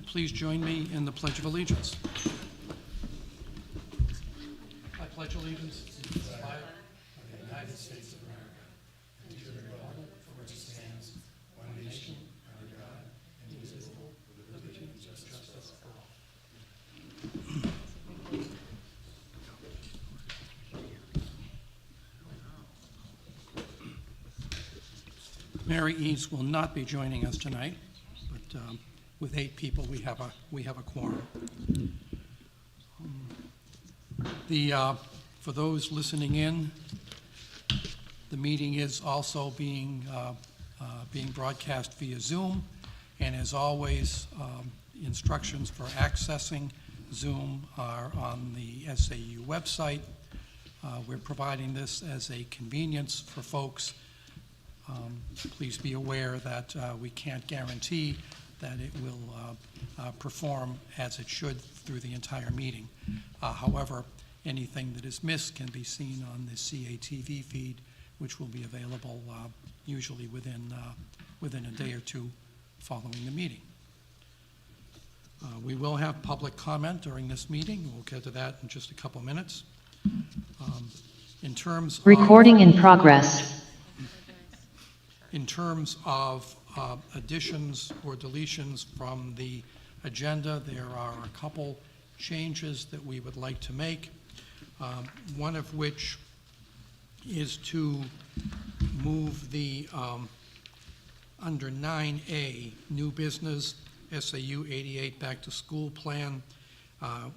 right, please join me in the Pledge of Allegiance. I pledge allegiance to the flag of the United States of America and to the republic for which it stands, one nation, under God, indivisible, with liberty and justice for all. Mary Eads will not be joining us tonight, but with 8 people, we have a quorum. For those listening in, the meeting is also being broadcast via Zoom, and as always, instructions for accessing Zoom are on the SAU website. We're providing this as a convenience for folks. Please be aware that we can't guarantee that it will perform as it should through the entire meeting. However, anything that is missed can be seen on the CATV feed, which will be available usually within a day or two following the meeting. We will have public comment during this meeting. We'll get to that in just a couple minutes. In terms Recording in progress. In terms of additions or deletions from the agenda, there are a couple changes that we would like to make. One of which is to move the under 9A, new business, SAU88 back to school plan.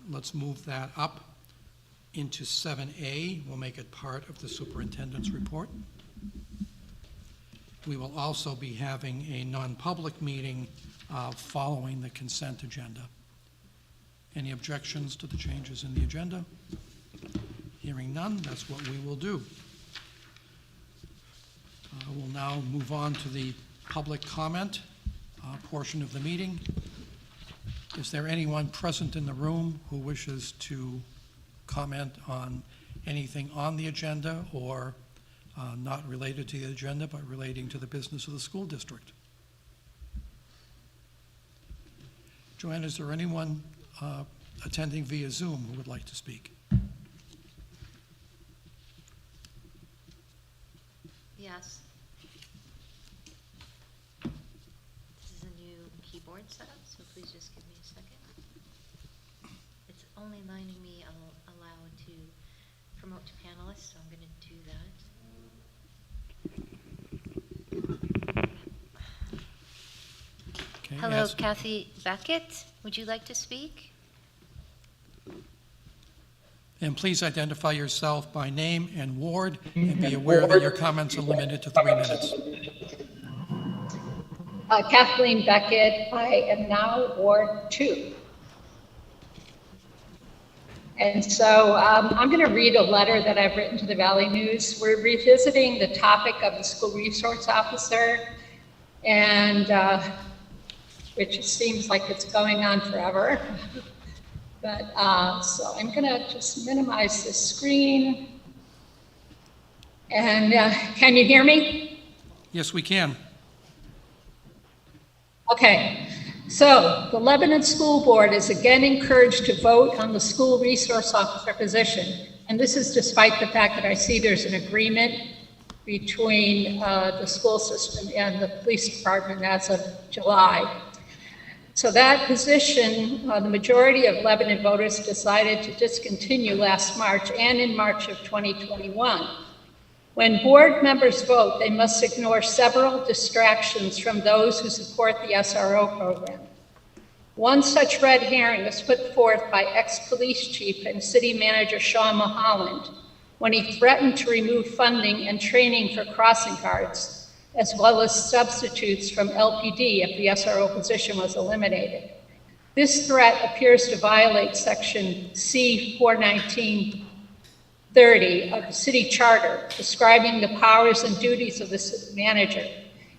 Let's move that up into 7A. We'll make it part of the superintendent's report. We will also be having a non-public meeting following the consent agenda. Any objections to the changes in the agenda? Hearing none, that's what we will do. We'll now move on to the public comment portion of the meeting. Is there anyone present in the room who wishes to comment on anything on the agenda or not related to the agenda, but relating to the business of the school district? Joanne, is there anyone attending via Zoom who would like to speak? Yes. This is a new keyboard setup, so please just give me a second. It's only letting me allow to promote to panelists, so I'm going to do that. Okay, Hello, yes. Kathy Beckett. Would you like to speak? And please identify yourself by name and ward, and be aware that your comments are limited to 3 minutes. Kathleen Beckett. I am now Ward 2. And so I'm going to read a letter that I've written to the Valley News. We're revisiting the topic of the school resource officer, and which seems like it's going on forever. But so I'm going to just minimize the screen. And can you hear me? Yes, we can. Okay. So the Lebanon School Board is again encouraged to vote on the school resource officer position. And this is despite the fact that I see there's an agreement between the school system and the police department as of July. So that position, the majority of Lebanon voters decided to discontinue last March and in March of 2021. When board members vote, they must ignore several distractions from those who support the SRO program. One such red herring was put forth by ex-police chief and city manager Sean Mulholland when he threatened to remove funding and training for crossing guards, as well as substitutes from LPD if the SRO position was eliminated. This threat appears to violate section C419 30 of the city charter, describing the powers and duties of the city manager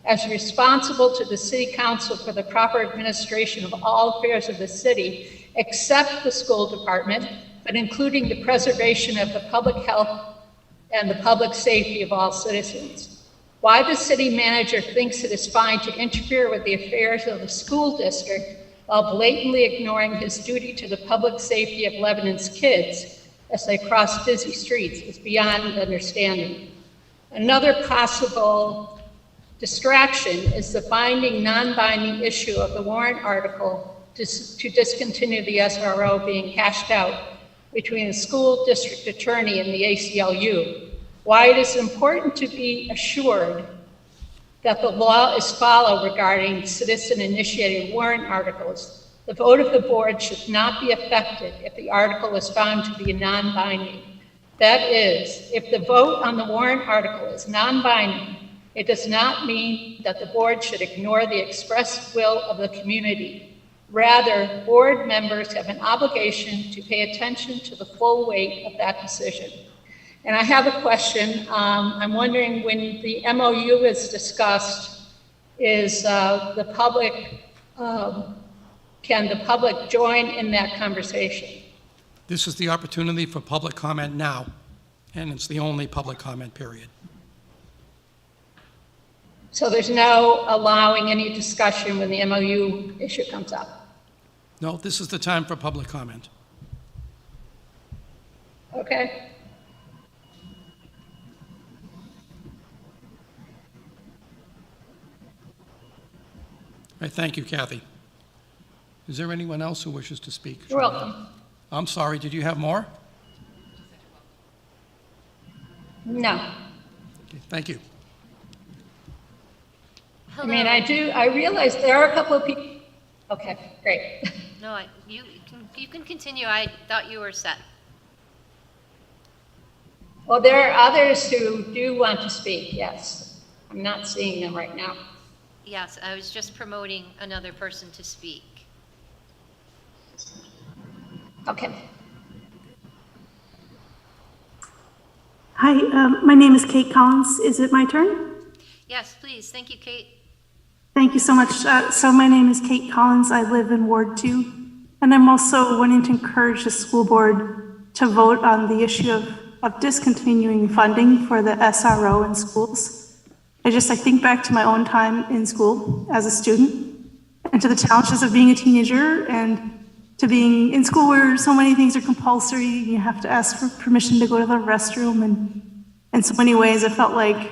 as responsible to the city council for the proper administration of all affairs of the city, except the school department, but including the preservation of the public health and the public safety of all citizens. Why the city manager thinks it is fine to interfere with the affairs of the school district while blatantly ignoring his duty to the public safety of Lebanon's kids as they cross busy streets is beyond understanding. Another possible distraction is the binding, non-binding issue of the warrant article to discontinue the SRO being hashed out between the school district attorney and the ACLU. Why it is important to be assured that the law is followed regarding citizen-initiated warrant articles. The vote of the board should not be affected if the article is found to be non-binding. That is, if the vote on the warrant article is non-binding, it does not mean that the board should ignore the express will of the community. Rather, board members have an obligation to pay attention to the full weight of that decision. And I have a question. I'm wondering, when the MOU is discussed, is the public, can the public join in that conversation? This is the opportunity for public comment now, and it's the only public comment period. So there's no allowing any discussion when the MOU issue comes up? No, this is the time for public comment. Okay. All right, thank you, Kathy. Is there anyone else who wishes to speak? You're welcome. I'm sorry, did you have more? No. Okay, thank you. Hello. I mean, I realize there are a couple of people. Okay, great. No, you can continue. I thought you were set. Well, there are others who do want to speak, yes. I'm not seeing them right now. Yes, I was just promoting another person to speak. Okay. Hi, my name is Kate Collins. Is it my turn? Yes, please. Thank you, Kate. Thank you so much. So my name is Kate Collins. I live in Ward 2, and I'm also wanting to encourage the school board to vote on the issue of discontinuing funding for the SRO in schools. I think back to my own time in school as a student and to the challenges of being a teenager and to being in school where so many things are compulsory. You have to ask for permission to go to the restroom, and in so many ways I felt like,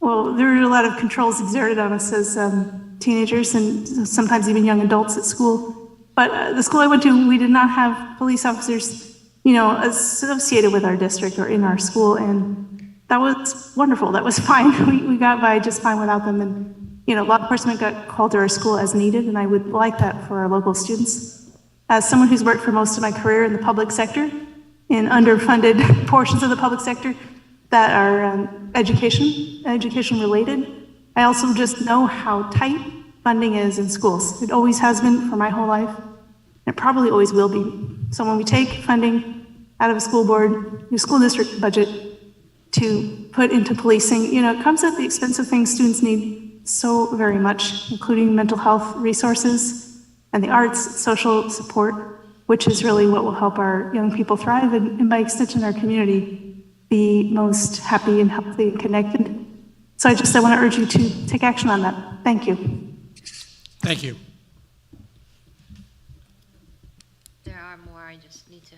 well, there were a lot of controls exerted on us as teenagers and sometimes even young adults at school. But the school I went to, we did not have police officers, associated with our district or in our school, and that was wonderful. That was fine. We got by just fine without them, and law enforcement got called to our school as needed, and I would like that for our local students. As someone who's worked for most of my career in the public sector, in underfunded portions of the public sector that are education related, I also just know how tight funding is in schools. It always has been for my whole life. It probably always will be. So when we take funding out of a school board, your school district budget to put into policing, it comes at the expense of things students need so very much, including mental health resources and the arts, social support, which is really what will help our young people thrive and by extension our community be most happy and healthy and connected. So I want to urge you to take action on that. Thank you. Thank you. There are more. I just need to.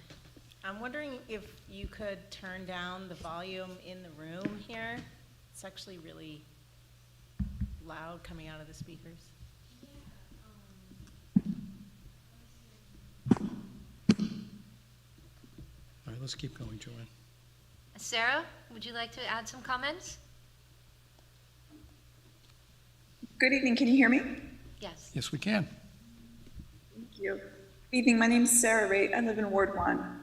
I'm wondering if you could turn down the volume in the room here. It's actually really loud coming out of the speakers. All right, let's keep going, Joanne. Sarah, would you like to add some comments? Good evening, can you hear me? Yes. Yes, we can. Thank you. Good evening, my name is Sarah Raitt. I live in Ward 1.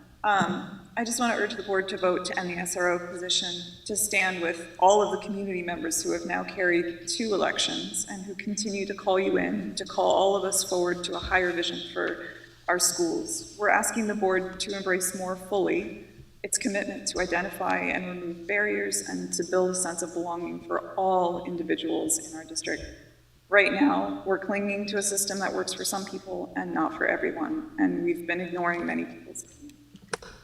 I just want to urge the board to vote to end the SRO position, to stand with all of the community members who have now carried 2 elections and who continue to call you in, to call all of us forward to a higher vision for our schools. We're asking the board to embrace more fully its commitment to identify and remove barriers and to build a sense of belonging for all individuals in our district. Right now, we're clinging to a system that works for some people and not for everyone, and we've been ignoring many people's opinions.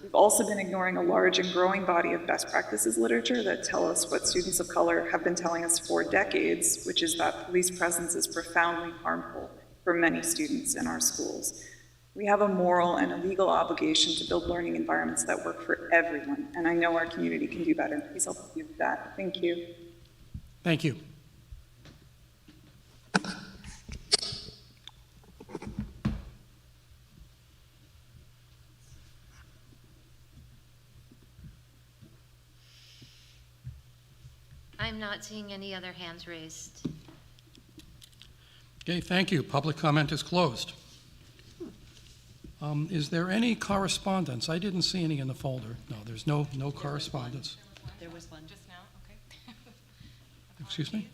We've also been ignoring a large and growing body of best practices literature that tell us what students of color have been telling us for decades, which is that police presence is profoundly harmful for for many students in our schools. We have a moral and a legal obligation to build learning environments that work for everyone, and I know our community can do better. Please help me with that. Thank you. Thank you. I'm not seeing any other hands raised. Okay, thank you. Public comment is closed. Is there any correspondence? I didn't see any in the folder. No, there's no correspondence. There was one. Just now, okay. Excuse me?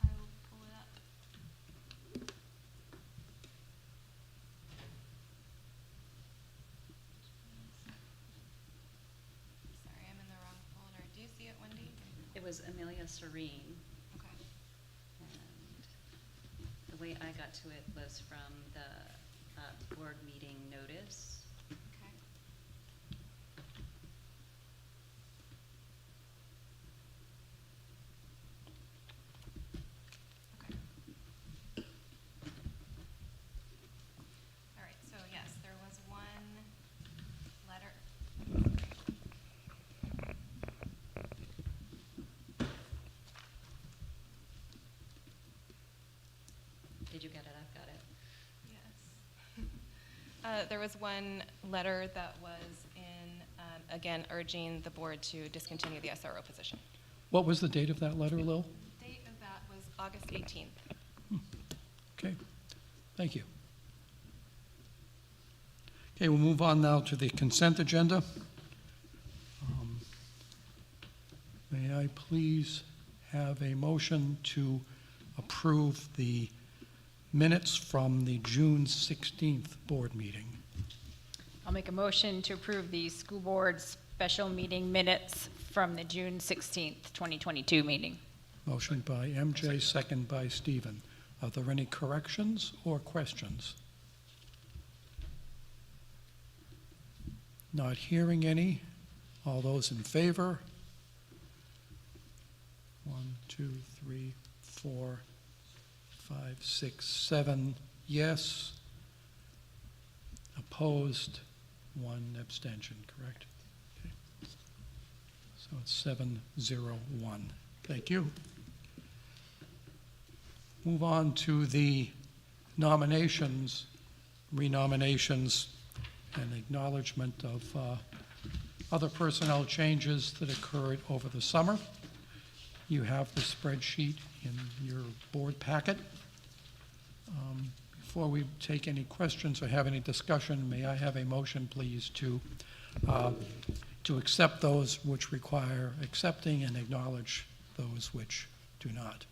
I will pull it up. Sorry, I'm in the wrong folder. Do you see it, Wendy? It was Amelia Serene, Okay. and the way I got to it was from the board meeting notice. Okay. Okay. All right, so yes, there was one letter. Did you get it? I've got it. Yes. There was one letter that was in, again, urging the board to discontinue the SRO position. What was the date of that letter, Lil? Date of that was August 18th. Okay, thank you. Okay, we'll move on now to the consent agenda. May I please have a motion to approve the minutes from the June 16th board meeting? I'll make a motion to approve the school board special meeting minutes from the June 16th, 2022 meeting. Motion by MJ, second by Stephen. Are there any corrections or questions? Not hearing any. All those in favor? 1, 2, 3, 4, 5, 6, 7 yes. Opposed, 1 abstention, correct? Okay. So it's 7-0-1. Thank you. Move on to the nominations, renominations, and acknowledgement of other personnel changes that occurred over the summer. You have the spreadsheet in your board packet. Before we take any questions or have any discussion, may I have a motion, please, to accept those which require accepting and acknowledge those which do not?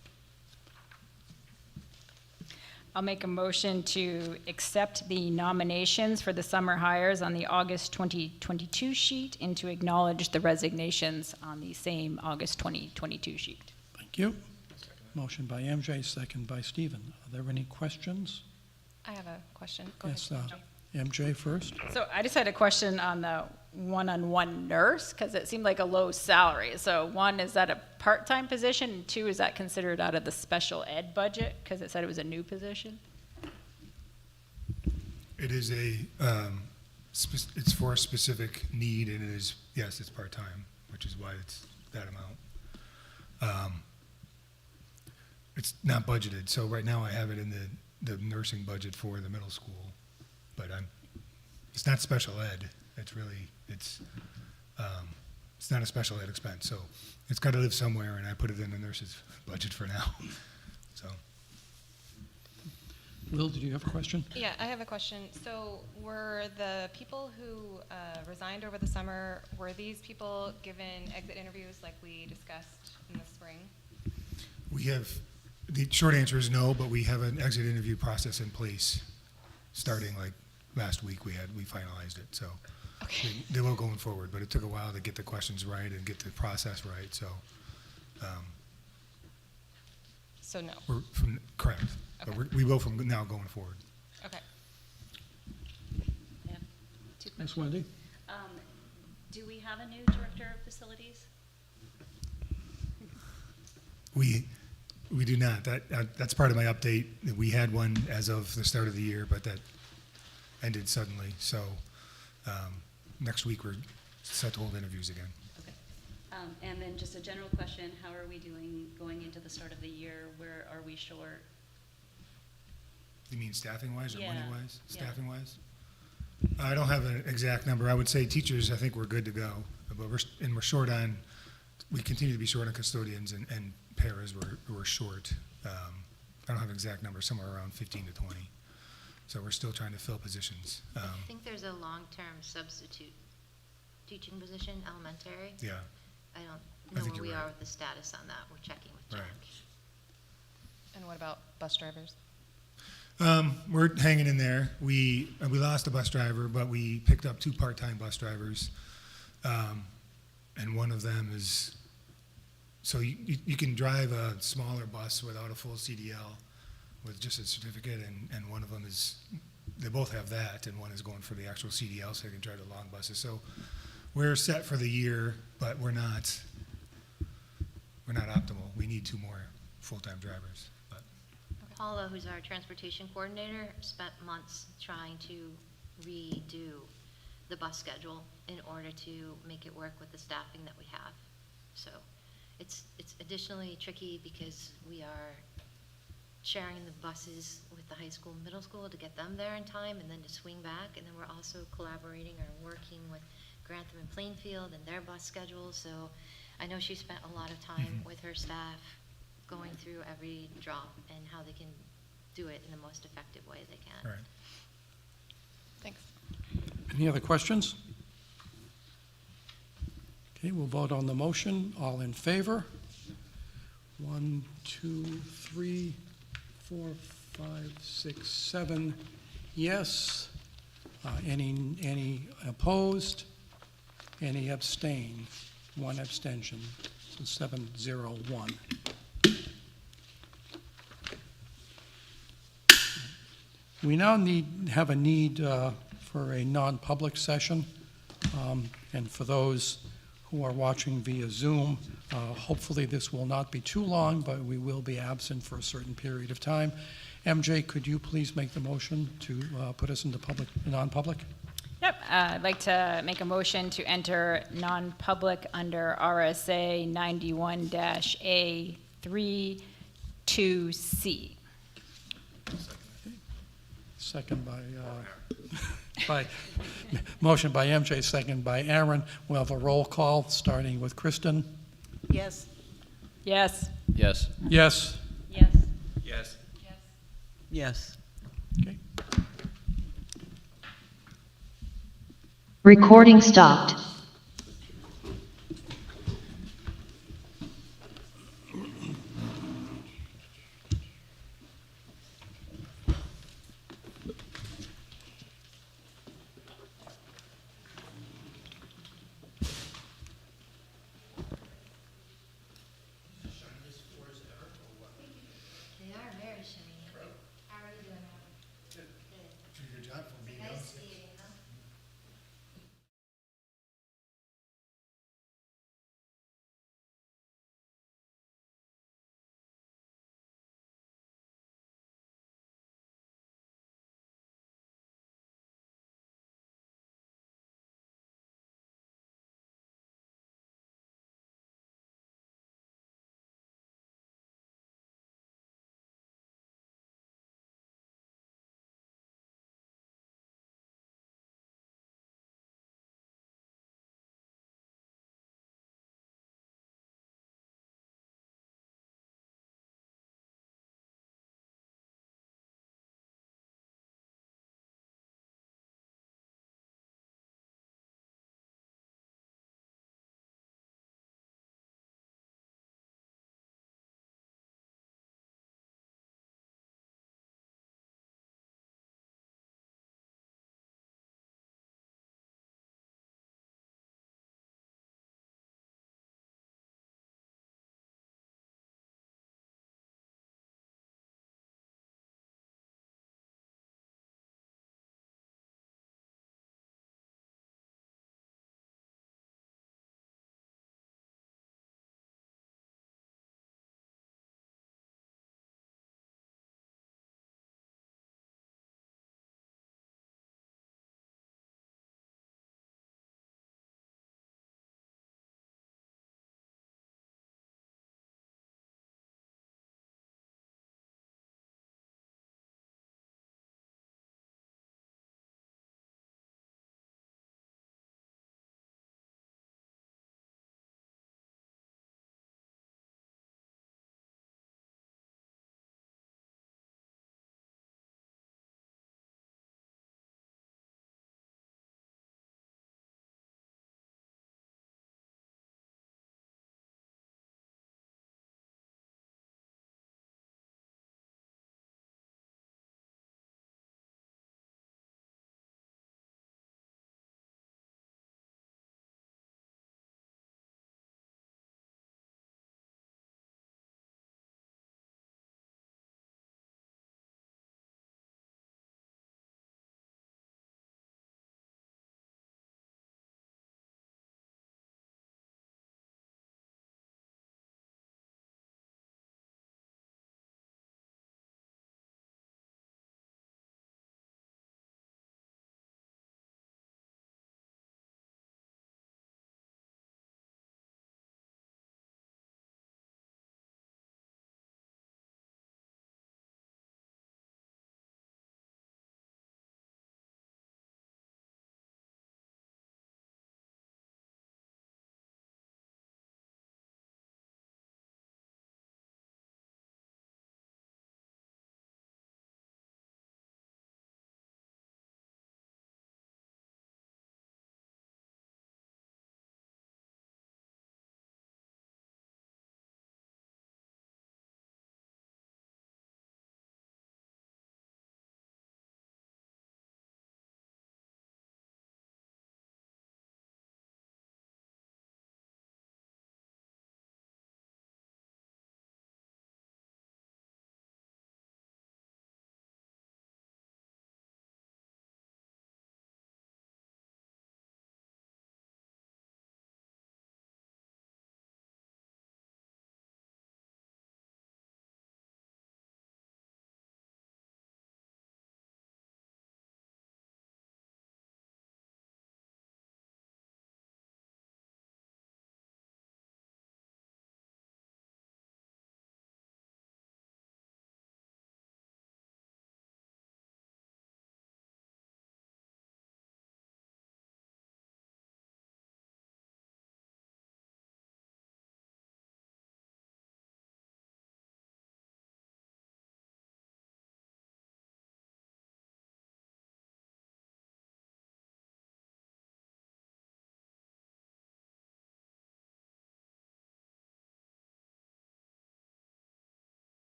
I'll make a motion to accept the nominations for the summer hires on the August 2022 sheet and to acknowledge the resignations on the same August 2022 sheet. Thank you. Motion by MJ, second by Stephen. Are there any questions? I have a question. Go Yes, ahead. MJ first. So I just had a question on the one-on-one nurse, because it seemed like a low salary. So one, is that a part-time position? And two, is that considered out of the special ed budget? Because it said it was a new position. It is it's for a specific need, and it is, yes, it's part-time, which is why it's that amount. It's not budgeted, so right now I have it in the nursing budget for the middle school, but it's not special ed. It's really, it's not a special ed expense, so it's got to live somewhere, and I put it in the nurse's budget for now, so. Lil, did you have a question? Yeah, I have a question. So were the people who resigned over the summer, were these people given exit interviews like we discussed in the spring? We have, the short answer is no, but we have an exit interview process in place, starting like last week we finalized it, so. Okay. They will going forward, but it took a while to get the questions right and get the process right, so. So no. We're correct, but Okay. we will from now going forward. Okay. Yeah. Two Yes, questions. Wendy? Do we have a new director of facilities? We We do not. That's part of my update. We had one as of the start of the year, but that ended suddenly. So next week we're set to hold interviews again. Okay. And then just a general question, how are we doing going into the start of the year? Where are we short? You mean staffing-wise or Yeah, money-wise? yeah. Staffing-wise? I don't have an exact number. I would say teachers, I think we're good to go. But we're short on, we continue to be short on custodians and paras, we're short. I don't have an exact number, somewhere around 15 to 20. So we're still trying to fill positions. I think there's a long-term substitute teaching position, elementary. Yeah. I I don't know think where we you're are right. with the status on that. We're checking with Jack. Right. And what about bus drivers? We're hanging in there. We lost a bus driver, but we picked up 2 part-time bus drivers. And one of them is, so you can drive a smaller bus without a full CDL with just a certificate, and one of them is, they both have that, and one is going for the actual CDL, so they can drive the long buses. So we're set for the year, but we're not optimal. We need 2 more full-time drivers. But Paula, who's our transportation coordinator, spent months trying to redo the bus schedule in order to make it work with the staffing that we have. So it's additionally tricky because we are sharing the buses with the high school, middle school to get them there in time and then to swing back. And then we're also collaborating or working with Grantham and Plainfield and their bus schedules. So I know she spent a lot of time with her staff going through every drop and how they can do it in the most effective way they can. Right. Thanks. Any other questions? Okay, we'll vote on the motion. All in favor? 1, 2, 3, 4, 5, 6, 7. Yes. Any opposed? Any abstain? 1 abstention. So 7-0-1. We now have a need for a non-public session. And for those who are watching via Zoom, hopefully this will not be too long, but we will be absent for a certain period of time. MJ, could you please make the motion to put us into non-public? Yep, I'd like to make a motion to enter non-public under RSA 91-A3 2C. Second motion by MJ, second by Aaron. We'll have a roll call, starting with Kristen. Yes. Yes. Yes. Yes. Yes. Yes. Yes. Okay. Recording stopped. They are very shiny. How are you doing? Good. Good job for being Nice to see you.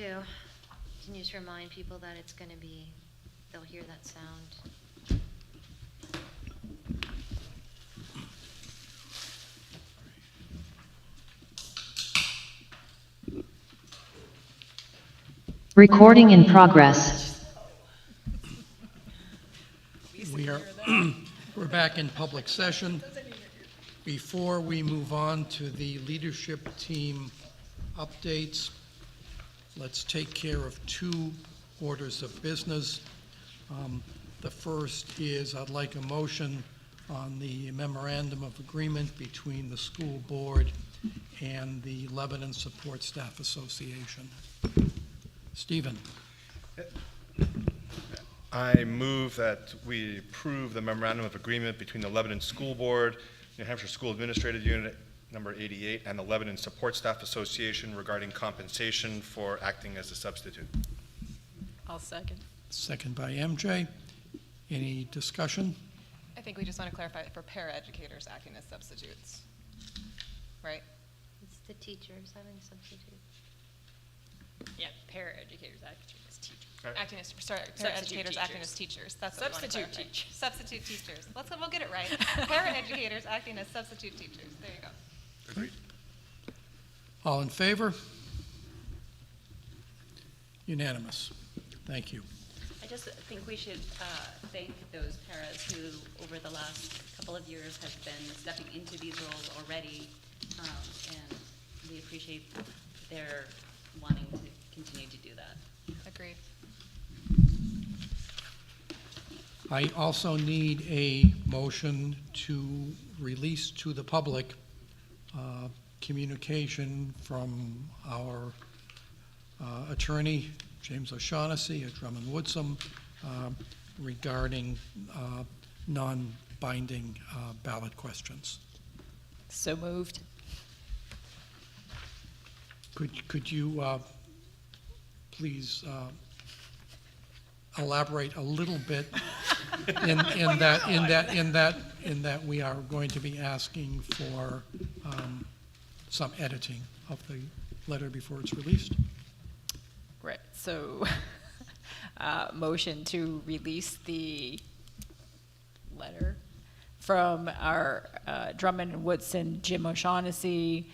too. Can you just remind people that it's gonna be, they'll hear that sound. Recording in progress. We're back in public session. Before we move on to the leadership team updates, let's take care of two orders of business. The first is I'd like a motion on the memorandum of agreement between the school board and the Lebanon Support Staff Association. Stephen. I move that we approve the memorandum of agreement between the Lebanon School Board, New Hampshire School Administrative Unit number 88, and the Lebanon Support Staff Association regarding compensation for acting as a substitute. I'll second. Second by MJ. Any discussion? I think we just want to clarify for paraeducators acting as substitutes, right? It's the teachers having substitute. Yeah, paraeducators acting as teachers. Acting as, sorry, paraeducators acting as teachers. That's what we want to Substitute clarify. teachers. Substitute teachers. We'll get it right. Paraeducators acting as substitute teachers. There you go. Agreed. All in favor? Unanimous. Thank you. I just think we should thank those paras who, over the last couple of years, have been stepping into these roles already, and we appreciate their wanting to continue to do that. Agreed. I also need a motion to release to the public communication from our attorney, James O'Shaughnessy at Drummond Woodsum, regarding non-binding ballot questions. So moved. Could you please elaborate a little bit in that we are going to be asking for some editing of the letter before it's released? Right, so motion to release the letter from our Drummond and Woodson Jim O'Shaughnessy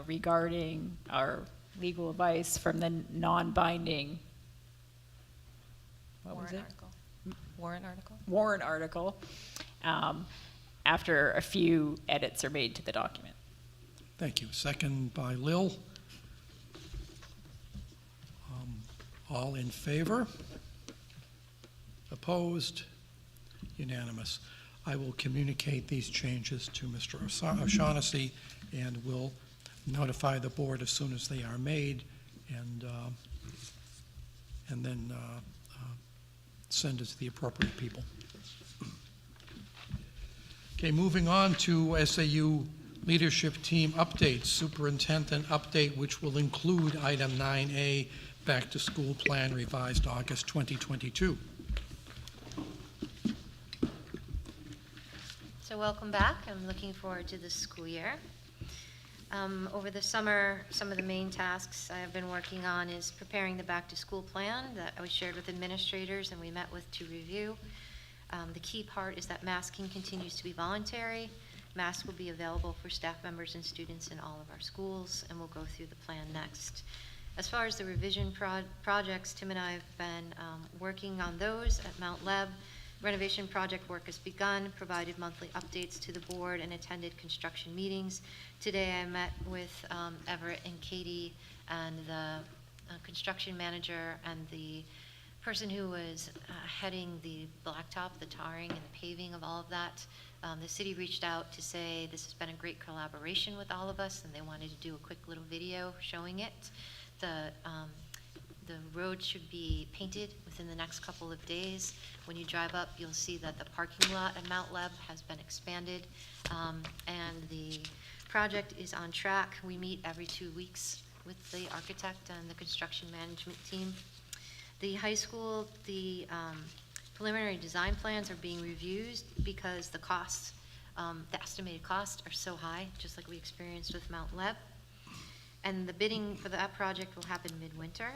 regarding our legal advice from the non-binding, what was it? Warrant article. Warrant article, after a few edits are made to the document. Thank you. Second by Lil. All in favor? Opposed? Unanimous. I will communicate these changes to Mr. O'Shaughnessy and will notify the board as soon as they are made and then send it to the appropriate people. Okay, moving on to SAU leadership team updates, superintendent update, which will include item 9A, back to school plan revised August 2022. So welcome back. I'm looking forward to this school year. Over the summer, some of the main tasks I have been working on is preparing the back-to-school plan that I was shared with administrators and we met with to review. The key part is that masking continues to be voluntary. Masks will be available for staff members and students in all of our schools, and we'll go through the plan next. As far as the revision projects, Tim and I have been working on those at Mount Leb. Renovation project work has begun, provided monthly updates to the board, and attended construction meetings. Today I met with Everett and Katie and the construction manager and the person who was heading the blacktop, the tarring and the paving of all of that. The city reached out to say this has been a great collaboration with all of us and they wanted to do a quick little video showing it. The road should be painted within the next couple of days. When you drive up, you'll see that the parking lot at Mount Leb has been expanded, and the project is on track. We meet every 2 weeks with the architect and the construction management team. The high school, the preliminary design plans are being reviewed because the costs, the estimated costs are so high, just like we experienced with Mount Leb. And the bidding for that project will happen midwinter.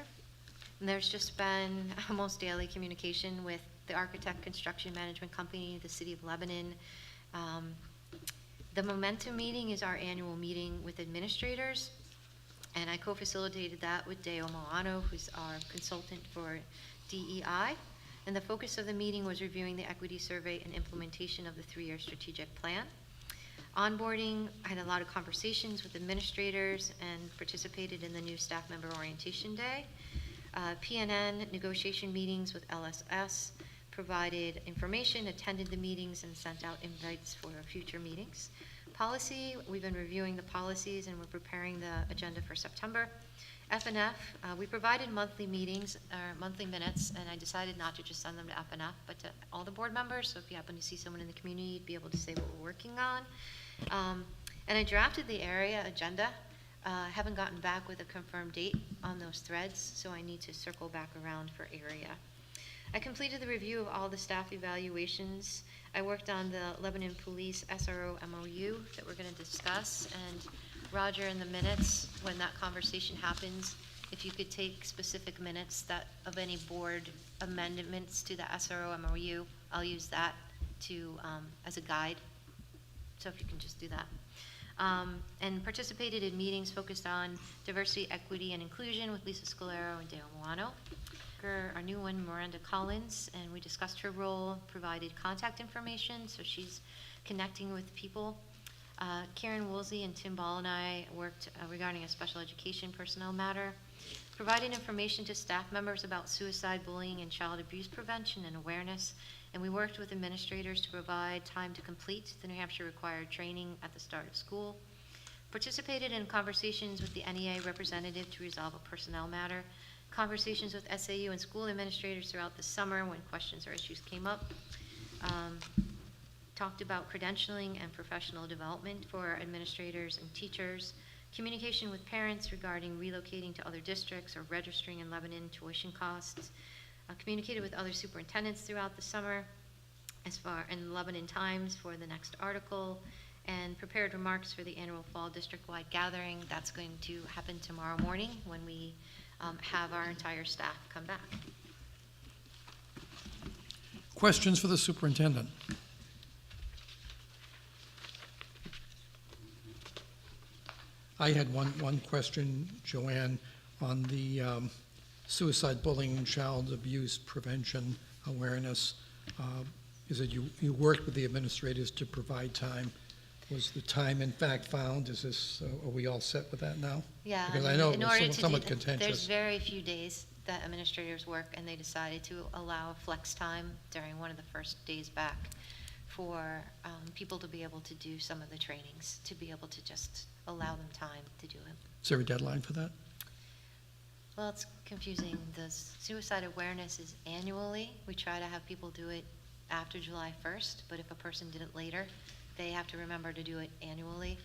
There's just been almost daily communication with the architect construction management company, the city of Lebanon. The Momentum meeting is our annual meeting with administrators, and I co-facilitated that with Deo Moano, who's our consultant for DEI. And the focus of the meeting was reviewing the equity survey and implementation of the 3-year strategic plan. Onboarding, I had a lot of conversations with administrators and participated in the new staff member orientation day. PNN negotiation meetings with LSS, provided information, attended the meetings, and sent out invites for future meetings. Policy, we've been reviewing the policies and we're preparing the agenda for September. F&F, we provided monthly meetings, or monthly minutes, and I decided not to just send them to F&F, but to all the board members, so if you happen to see someone in the community, you'd be able to say what we're working on. And I drafted the area agenda. Haven't gotten back with a confirmed date on those threads, so I need to circle back around for area. I completed the review of all the staff evaluations. I worked on the Lebanon Police SRO MOU that we're going to discuss, and Roger, in the minutes, when that conversation happens, if you could take specific minutes of any board amendments to the SRO MOU, I'll use that to, as a guide. So if you can just do that. And participated in meetings focused on diversity, equity, and inclusion with Lisa Scalero and Dale Moano. Our new one, Miranda Collins, and we discussed her role, provided contact information, so she's connecting with people. Karen Woolsey and Tim Ball and I worked regarding a special education personnel matter, provided information to staff members about suicide, bullying, and child abuse prevention and awareness, and we worked with administrators to provide time to complete the New Hampshire required training at the start of school. Participated in conversations with the NEA representative to resolve a personnel matter, conversations with SAU and school administrators throughout the summer when questions or issues came up. Talked about credentialing and professional development for administrators and teachers, communication with parents regarding relocating to other districts or registering in Lebanon, tuition costs, communicated with other superintendents throughout the summer in Lebanon Times for the next article, and prepared remarks for the annual fall district-wide gathering. That's going to happen tomorrow morning when we have our entire staff come back. Questions for the superintendent? I had one question, Joanne, on the suicide, bullying, and child abuse prevention awareness. Is it you worked with the administrators to provide time? Was the time in fact found? Are we all set with that now? Yeah. Because I know in it order was to somewhat do, contentious. There's very few days that administrators work, and they decided to allow flex time during one of the first days back for people to be able to do some of the trainings, to be able to just allow them time to do it. Is there a deadline for that? Well, it's confusing. The suicide awareness is annually. We try to have people do it after July 1st, but if a person did it later, they have to remember to do it annually.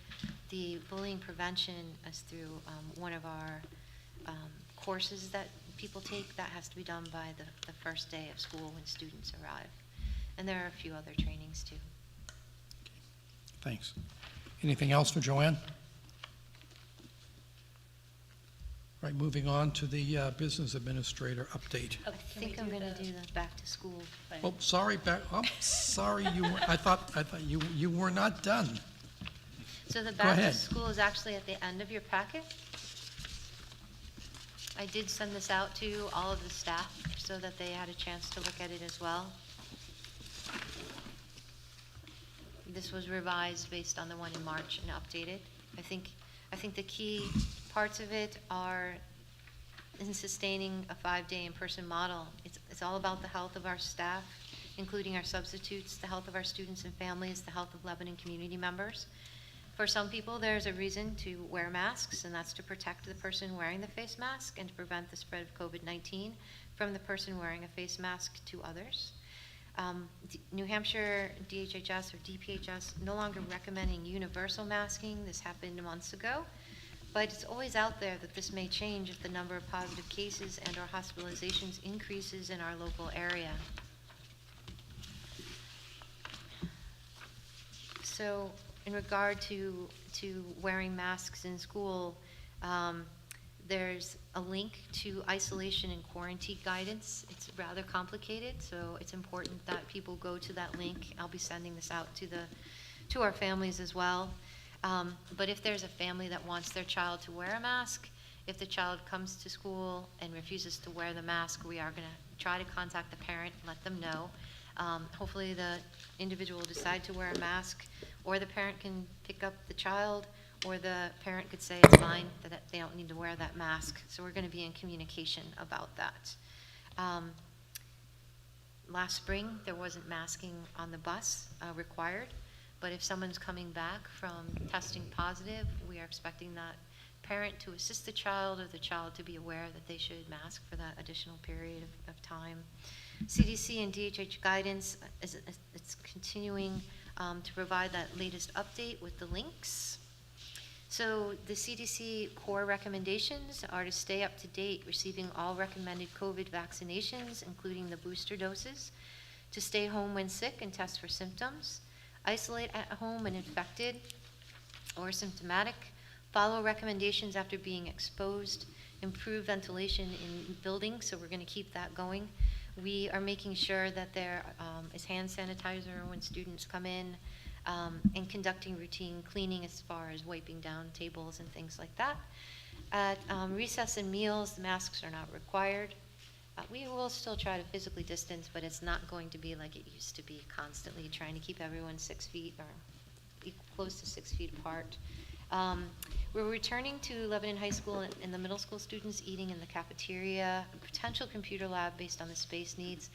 The bullying prevention is through one of our courses that people take. That has to be done by the first day of school when students arrive. And there are a few other trainings too. Thanks. Anything else for Joanne? All right, moving on to the business administrator update. I think I'm going to do the back to school. Oh, sorry, sorry, I thought you were not done. So the Go back to ahead. school is actually at the end of your packet. I did send this out to all of the staff so that they had a chance to look at it as well. This was revised based on the one in March and updated. I think the key parts of it are in sustaining a 5-day in-person model. It's all about the health of our staff, including our substitutes, the health of our students and families, the health of Lebanon community members. For some people, there's a reason to wear masks, and that's to protect the person wearing the face mask and to prevent the spread of COVID-19 from the person wearing a face mask to others. New Hampshire DHHS or DPHS no longer recommending universal masking. This happened months ago, but it's always out there that this may change if the number of positive cases and or hospitalizations increases in our local area. So in regard to wearing masks in school, There's a link to isolation and quarantine guidance. It's rather complicated, so it's important that people go to that link. I'll be sending this out to our families as well. But if there's a family that wants their child to wear a mask, if the child comes to school and refuses to wear the mask, we are going to try to contact the parent, let them know. Hopefully the individual will decide to wear a mask, or the parent can pick up the child, or the parent could say it's fine, that they don't need to wear that mask. So we're going to be in communication about that. Last spring, there wasn't masking on the bus required, but if someone's coming back from testing positive, we are expecting that parent to assist the child, or the child to be aware that they should mask for that additional period of time. CDC and DHH guidance, it's continuing to provide that latest update with the links. So the CDC core recommendations are to stay up to date, receiving all recommended COVID vaccinations, including the booster doses, to stay home when sick and test for symptoms, isolate at home when infected or symptomatic, follow recommendations after being exposed, improve ventilation in buildings, so we're going to keep that going. We are making sure that there is hand sanitizer when students come in, and conducting routine cleaning as far as wiping down tables and things like that. At recess and meals, the masks are not required. We will still try to physically distance, but it's not going to be like it used to be, constantly trying to keep everyone 6 feet or close to 6 feet apart. We're returning to Lebanon High School and the middle school students eating in the cafeteria, a potential computer lab based on the space needs.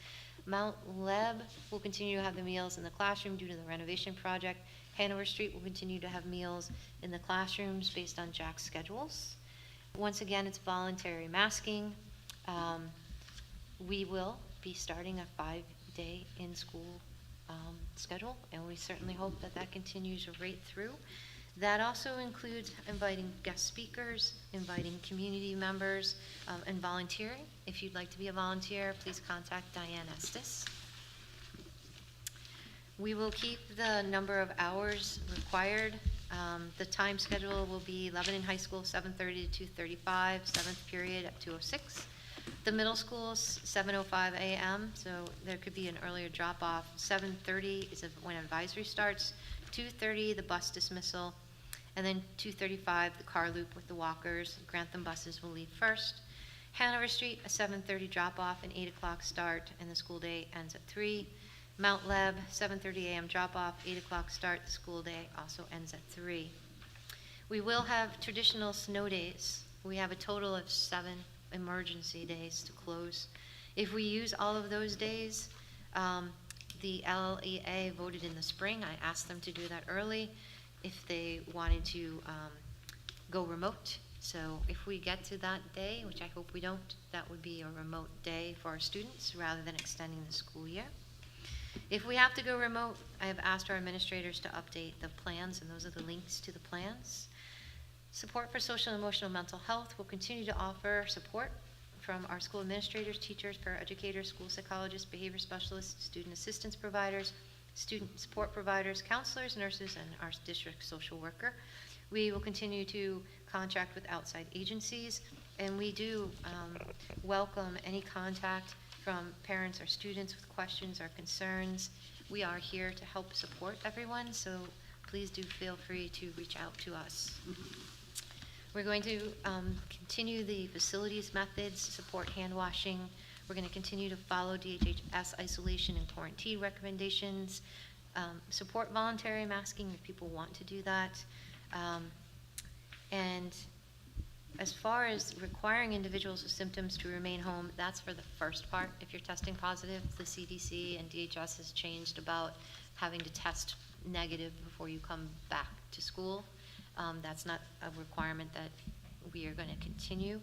Mount Leb will continue to have the meals in the classroom due to the renovation project. Hanover Street will continue to have meals in the classrooms based on Jack's schedules. Once again, it's voluntary masking. We will be starting a 5-day in-school schedule, and we certainly hope that that continues right through. That also includes inviting guest speakers, inviting community members, and volunteering. If you'd like to be a volunteer, please contact Diane Estes. We will keep the number of hours required. The time schedule will be Lebanon High School 7:30 to 2:35, 7th period at 2:06. The middle school is 7:05 a.m., so there could be an earlier drop-off. 7:30 is when advisory starts, 2:30 the bus dismissal, and then 2:35 the car loop with the walkers. Grantham buses will leave first. Hanover Street, a 7:30 drop-off and 8 o'clock start, and the school day ends at 3. Mount Leb, 7:30 a.m. drop-off, 8 o'clock start, the school day also ends at 3. We will have traditional snow days. We have a total of 7 emergency days to close. If we use all of those days, the LEA voted in the spring. I asked them to do that early if they wanted to go remote. So if we get to that day, which I hope we don't, that would be a remote day for our students rather than extending the school year. If we have to go remote, I have asked our administrators to update the plans, and those are the links to the plans. Support for social and emotional mental health will continue to offer support from our school administrators, teachers, paraeducators, school psychologists, behavior specialists, student assistance providers, student support providers, counselors, nurses, and our district social worker. We will continue to contract with outside agencies, and we do welcome any contact from parents or students with questions or concerns. We are here to help support everyone, so please do feel free to reach out to us. We're going to continue the facilities methods, support hand washing. We're going to continue to follow DHHS isolation and quarantine recommendations, support voluntary masking if people want to do that. And as far as requiring individuals with symptoms to remain home, that's for the first part. If you're testing positive, the CDC and DHS has changed about having to test negative before you come back to school. That's not a requirement that we are going to continue.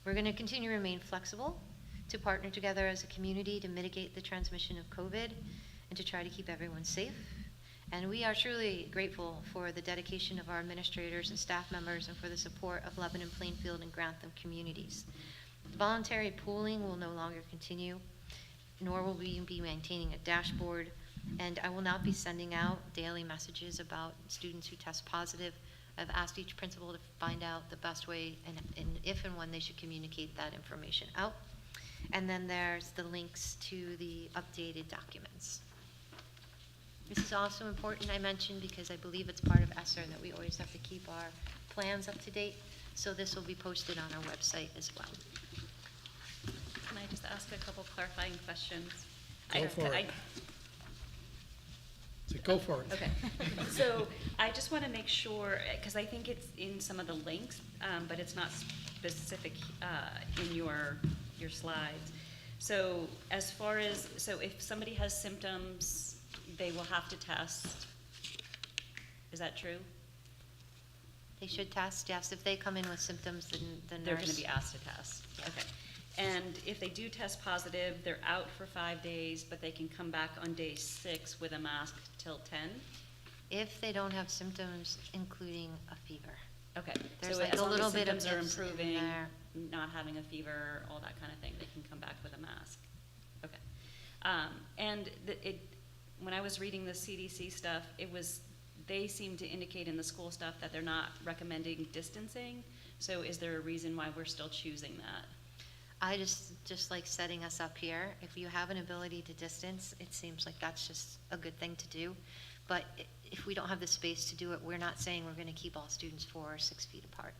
We're going to continue to remain flexible, to partner together as a community to mitigate the transmission of COVID and to try to keep everyone safe. And we are truly grateful for the dedication of our administrators and staff members and for the support of Lebanon, Plainfield, and Grantham communities. Voluntary pooling will no longer continue, nor will we be maintaining a dashboard. And I will not be sending out daily messages about students who test positive. I've asked each principal to find out the best way and if and when they should communicate that information out. And then there's the links to the updated documents. This is also important, I mentioned, because I believe it's part of ESSER that we always have to keep our plans up to date. So this will be posted on our website as well. Can I just ask a couple clarifying questions? Go for it. So go for it. Okay, so I just want to make sure, because I think it's in some of the links, but it's not specific in your slides. So as far as, so if somebody has symptoms, they will have to test. Is that true? They should test, yes. If they come in with symptoms, then the nurse. They're going to be asked to test. Yeah. Okay. And if they do test positive, they're out for 5 days, but they can come back on day 6 with a mask till 10? If they don't have symptoms, including a fever. Okay. There's So like as a long as little bit of symptoms are ifs in improving, there. not having a fever, all that kind of thing, they can come back with a mask. Okay. And when I was reading the CDC stuff, they seem to indicate in the school stuff that they're not recommending distancing. So is there a reason why we're still choosing that? I just like setting us up here. If you have an ability to distance, it seems like that's just a good thing to do. But if we don't have the space to do it, we're not saying we're going to keep all students 4 or 6 feet apart.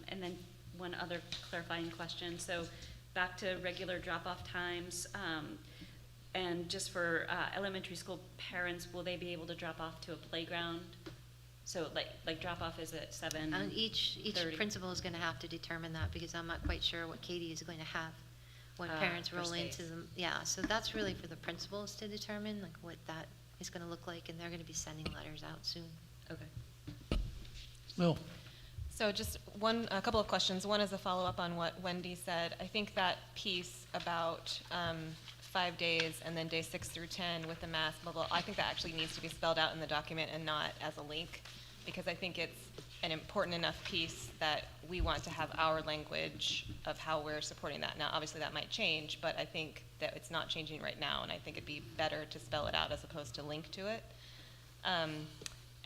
And then one other clarifying question. So back to regular drop-off times, and just for elementary school parents, will they be able to drop off to a playground? So like drop-off is at 7:30? And each principal is going to have to determine that, because I'm not quite sure what Katie is going to have when parents for roll space. into them. Yeah, so that's really for the principals to determine, like what that is going to look like, and they're going to be sending letters out soon. Okay. Lil? So just a couple of questions. One is a follow-up on what Wendy said. I think that piece about 5 days and then day 6 through 10 with the mask, blah, blah, I think that actually needs to be spelled out in the document and not as a link, because I think it's an important enough piece that we want to have our language of how we're supporting that. Now, obviously that might change, but I think that it's not changing right now, and I think it'd be better to spell it out as opposed to link to it.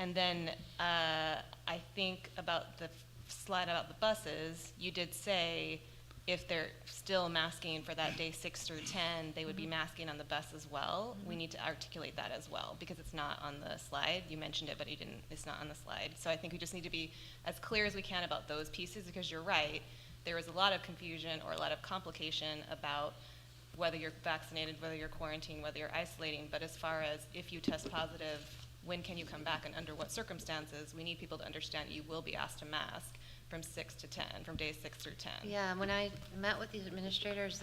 And then I think about the slide about the buses, you did say if they're still masking for that day 6 through 10, they would be masking on the bus as well. We need to articulate that as well, because it's not on the slide. You mentioned it, but it's not on the slide. So I think we just need to be as clear as we can about those pieces, because you're right, there is a lot of confusion or a lot of complication about whether you're vaccinated, whether you're quarantined, whether you're isolating, but as far as if you test positive, when can you come back and under what circumstances, we need people to understand you will be asked to mask from 6 to 10, from days 6 through 10. Yeah, when I met with these administrators,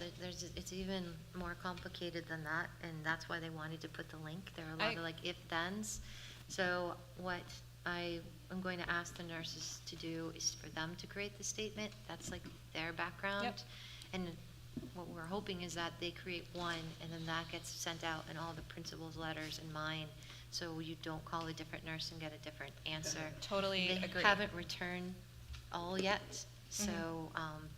it's even more complicated than that, and that's why they wanted to put the link. There are a lot of like if-thens. So what I am going to ask the nurses to do is for them to create the statement. That's like their background. Yep. And what we're hoping is that they create one, and then that gets sent out in all the principals' letters and mine, so you don't call a different nurse and get a different answer. Totally They agree. haven't returned all yet, so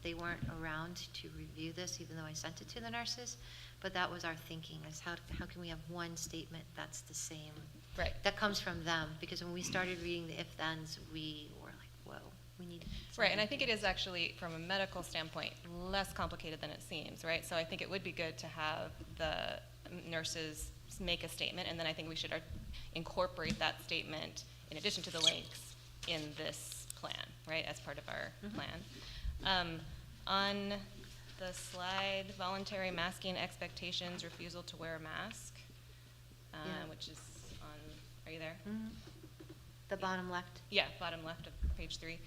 they weren't around to review this, even though I sent it to the nurses. But that was our thinking, is how can we have one statement that's the same? Right. That comes from them, because when we started reading the if-thens, we were like, whoa, we need. Right, and I think it is actually, from a medical standpoint, less complicated than it seems, right? So I think it would be good to have the nurses make a statement, and then I think we should incorporate that statement in addition to the links in this plan, right, as part of our plan. On the slide, voluntary masking expectations, refusal to wear a mask, which is on, are you there? The bottom left. Yeah, bottom left of page 3.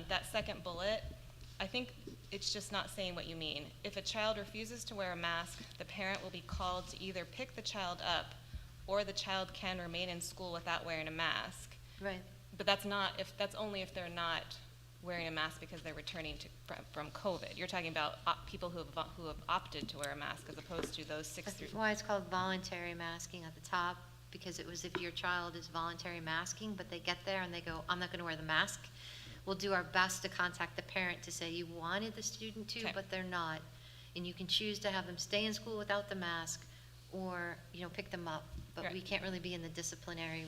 That second bullet, I think it's just not saying what you mean. If a child refuses to wear a mask, the parent will be called to either pick the child up or the child can remain in school without wearing a mask. Right. But that's only if they're not wearing a mask because they're returning from COVID. You're talking about people who have opted to wear a mask, as opposed to those 6 through. That's why it's called voluntary masking at the top, because it was if your child is voluntary masking, but they get there and they go, I'm not going to wear the mask. We'll do our best to contact the parent to say you wanted the student to, but they're not. And you can choose to have them stay in school without the mask, or pick them up but we Right. can't really be in the disciplinary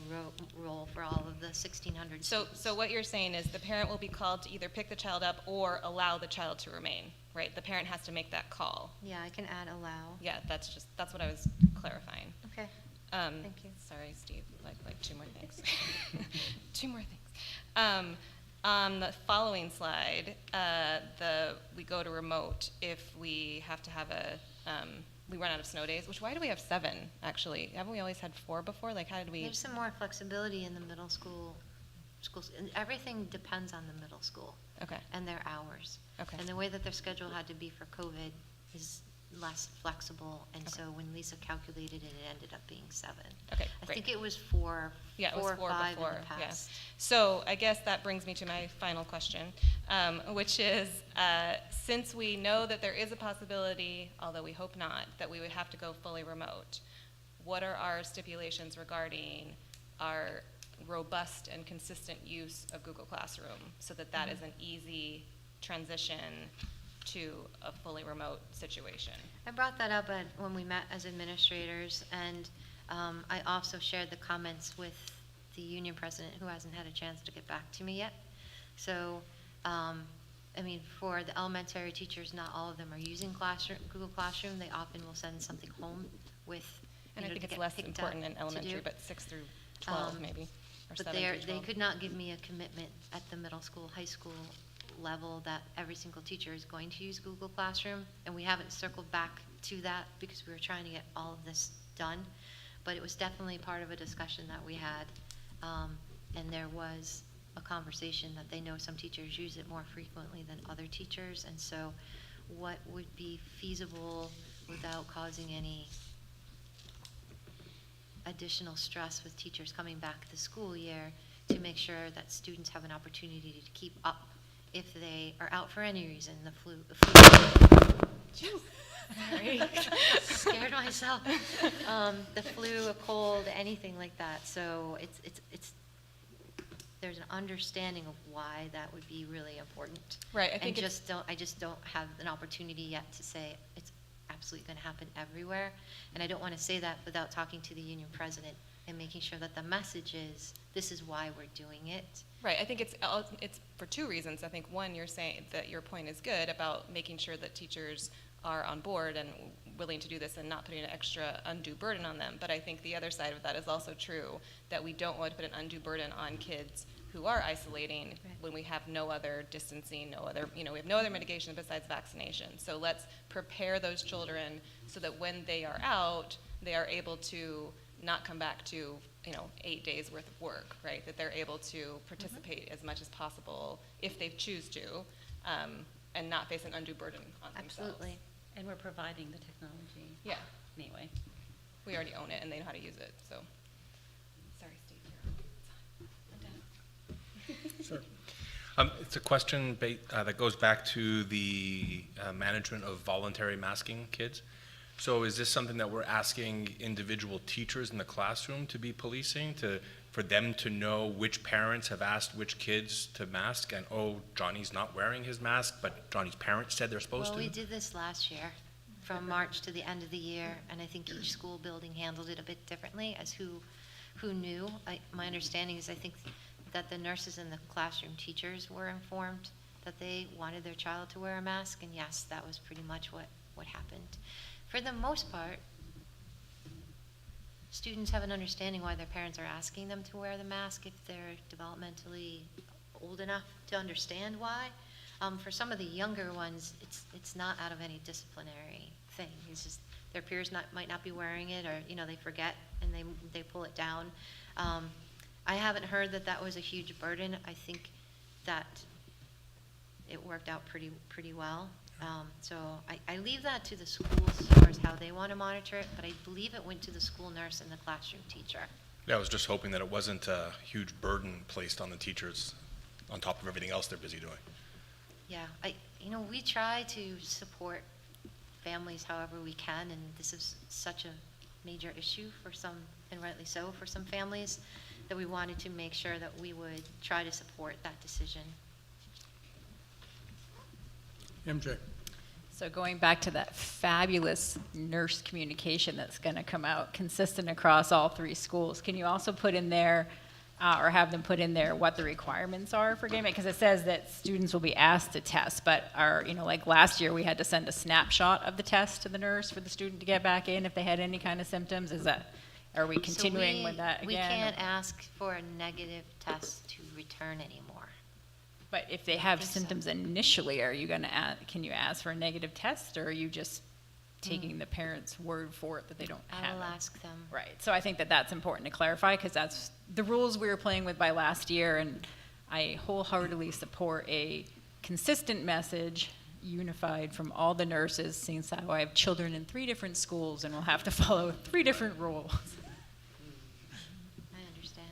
role for all of the 1,600 So, students. so what you're saying is the parent will be called to either pick the child up or allow the child to remain, right? The parent has to make that call. Yeah, I can add allow. Yeah, that's what I was clarifying. Okay. Thank you. Sorry, Steve, like two more things. Two more things. On the following slide, we go to remote if we have to have we run out of snow days, why do we have 7, actually? Haven't we always had 4 before? Like, how did we? There's some more flexibility in the middle schools, and everything depends on the middle school. Okay. And their hours. Okay. And the way that their schedule had to be for COVID is less flexible, and so when Lisa calculated it, it ended up being 7. Okay, I great. think it was 4, Yeah, it was 4 or 4 5 before, in the yeah. past. So I guess that brings me to my final question, which is, since we know that there is a possibility, although we hope not, that we would have to go fully remote, what are our stipulations regarding our robust and consistent use of Google Classroom so that that is an easy transition to a fully remote situation? I brought that up when we met as administrators, and I also shared the comments with the union president, who hasn't had a chance to get back to me yet. So, I mean, for the elementary teachers, not all of them are using Google Classroom. They often will send something home with, And I think to it's get less picked important up in to elementary, do. but 6 through 12 maybe, or 7 But through they 12. could not give me a commitment at the middle school, high school level that every single teacher is going to use Google Classroom, and we haven't circled back to that because we were trying to get all of this done. But it was definitely part of a discussion that we had, and there was a conversation that they know some teachers use it more frequently than other teachers, and so what would be feasible without causing any additional stress with teachers coming back the school year to make sure that students have an opportunity to keep up if they are out for any reason, the flu. Sorry. Scared myself. The flu, a cold, anything like that. So it's there's an understanding of why that would be really important. Right, I And think I just don't have an opportunity yet to say it's absolutely going to happen everywhere. And I don't want to say that without talking to the union president and making sure that the message is, this is why we're doing it. Right, I think it's for 2 reasons. I think, one, you're saying that your point is good about making sure that teachers are on board and willing to do this and not putting an extra undue burden on them. But I think the other side of that is also true, that we don't want to put an undue burden on kids who are isolating when we have no other distancing, we have no other mitigation besides vaccination. So let's prepare those children so that when they are out, they are able to not come back to 8 days worth of work, right? That they're able to participate as much as possible if they choose to, and not face an undue burden on themselves. Absolutely. And we're providing the technology. Yeah. Anyway. We already own it and they know how to use it, so. Sorry, Steve, Sure. It's a question that goes back to the management of voluntary masking kids. So is this something that we're asking individual teachers in the classroom to be policing, for them to know which parents have asked which kids to mask, and, oh, Johnny's not wearing his mask, but Johnny's parents said they're supposed to? Well, we did this last year, from March to the end of the year, and I think each school building handled it a bit differently as who knew. My understanding is I think that the nurses and the classroom teachers were informed that they wanted their child to wear a mask, and yes, that was pretty much what happened. For the most part, students have an understanding why their parents are asking them to wear the mask if they're developmentally old enough to understand why. For some of the younger ones, it's not out of any disciplinary thing. It's just their peers might not be wearing it, or they forget and they pull it down. I haven't heard that was a huge burden. I think that it worked out pretty well. So I leave that to the schools as far as how they want to monitor it, but I believe it went to the school nurse and the classroom teacher. Yeah, I was just hoping that it wasn't a huge burden placed on the teachers on top of everything else they're busy doing. Yeah, we try to support families however we can, and this is such a major issue for some, and rightly so, for some families, that we wanted to make sure that we would try to support that decision. MJ? So going back to that fabulous nurse communication that's going to come out consistent across all 3 schools, can you also put in there, or have them put in there what the requirements are for getting it? Because it says that students will be asked to test, but like last year, we had to send a snapshot of the test to the nurse for the student to get back in if they had any kind of symptoms. Are we continuing with that again? We can't ask for a negative test to return anymore. But if they have think so. symptoms initially, can you ask for a negative test, or are you just taking the parent's word for it that they don't I have will it? ask them. Right, so I think that that's important to clarify, because that's the rules we were playing with by last year, and I wholeheartedly support a consistent message, unified from all the nurses, since I have children in 3 different schools and will have to follow 3 different rules. I understand.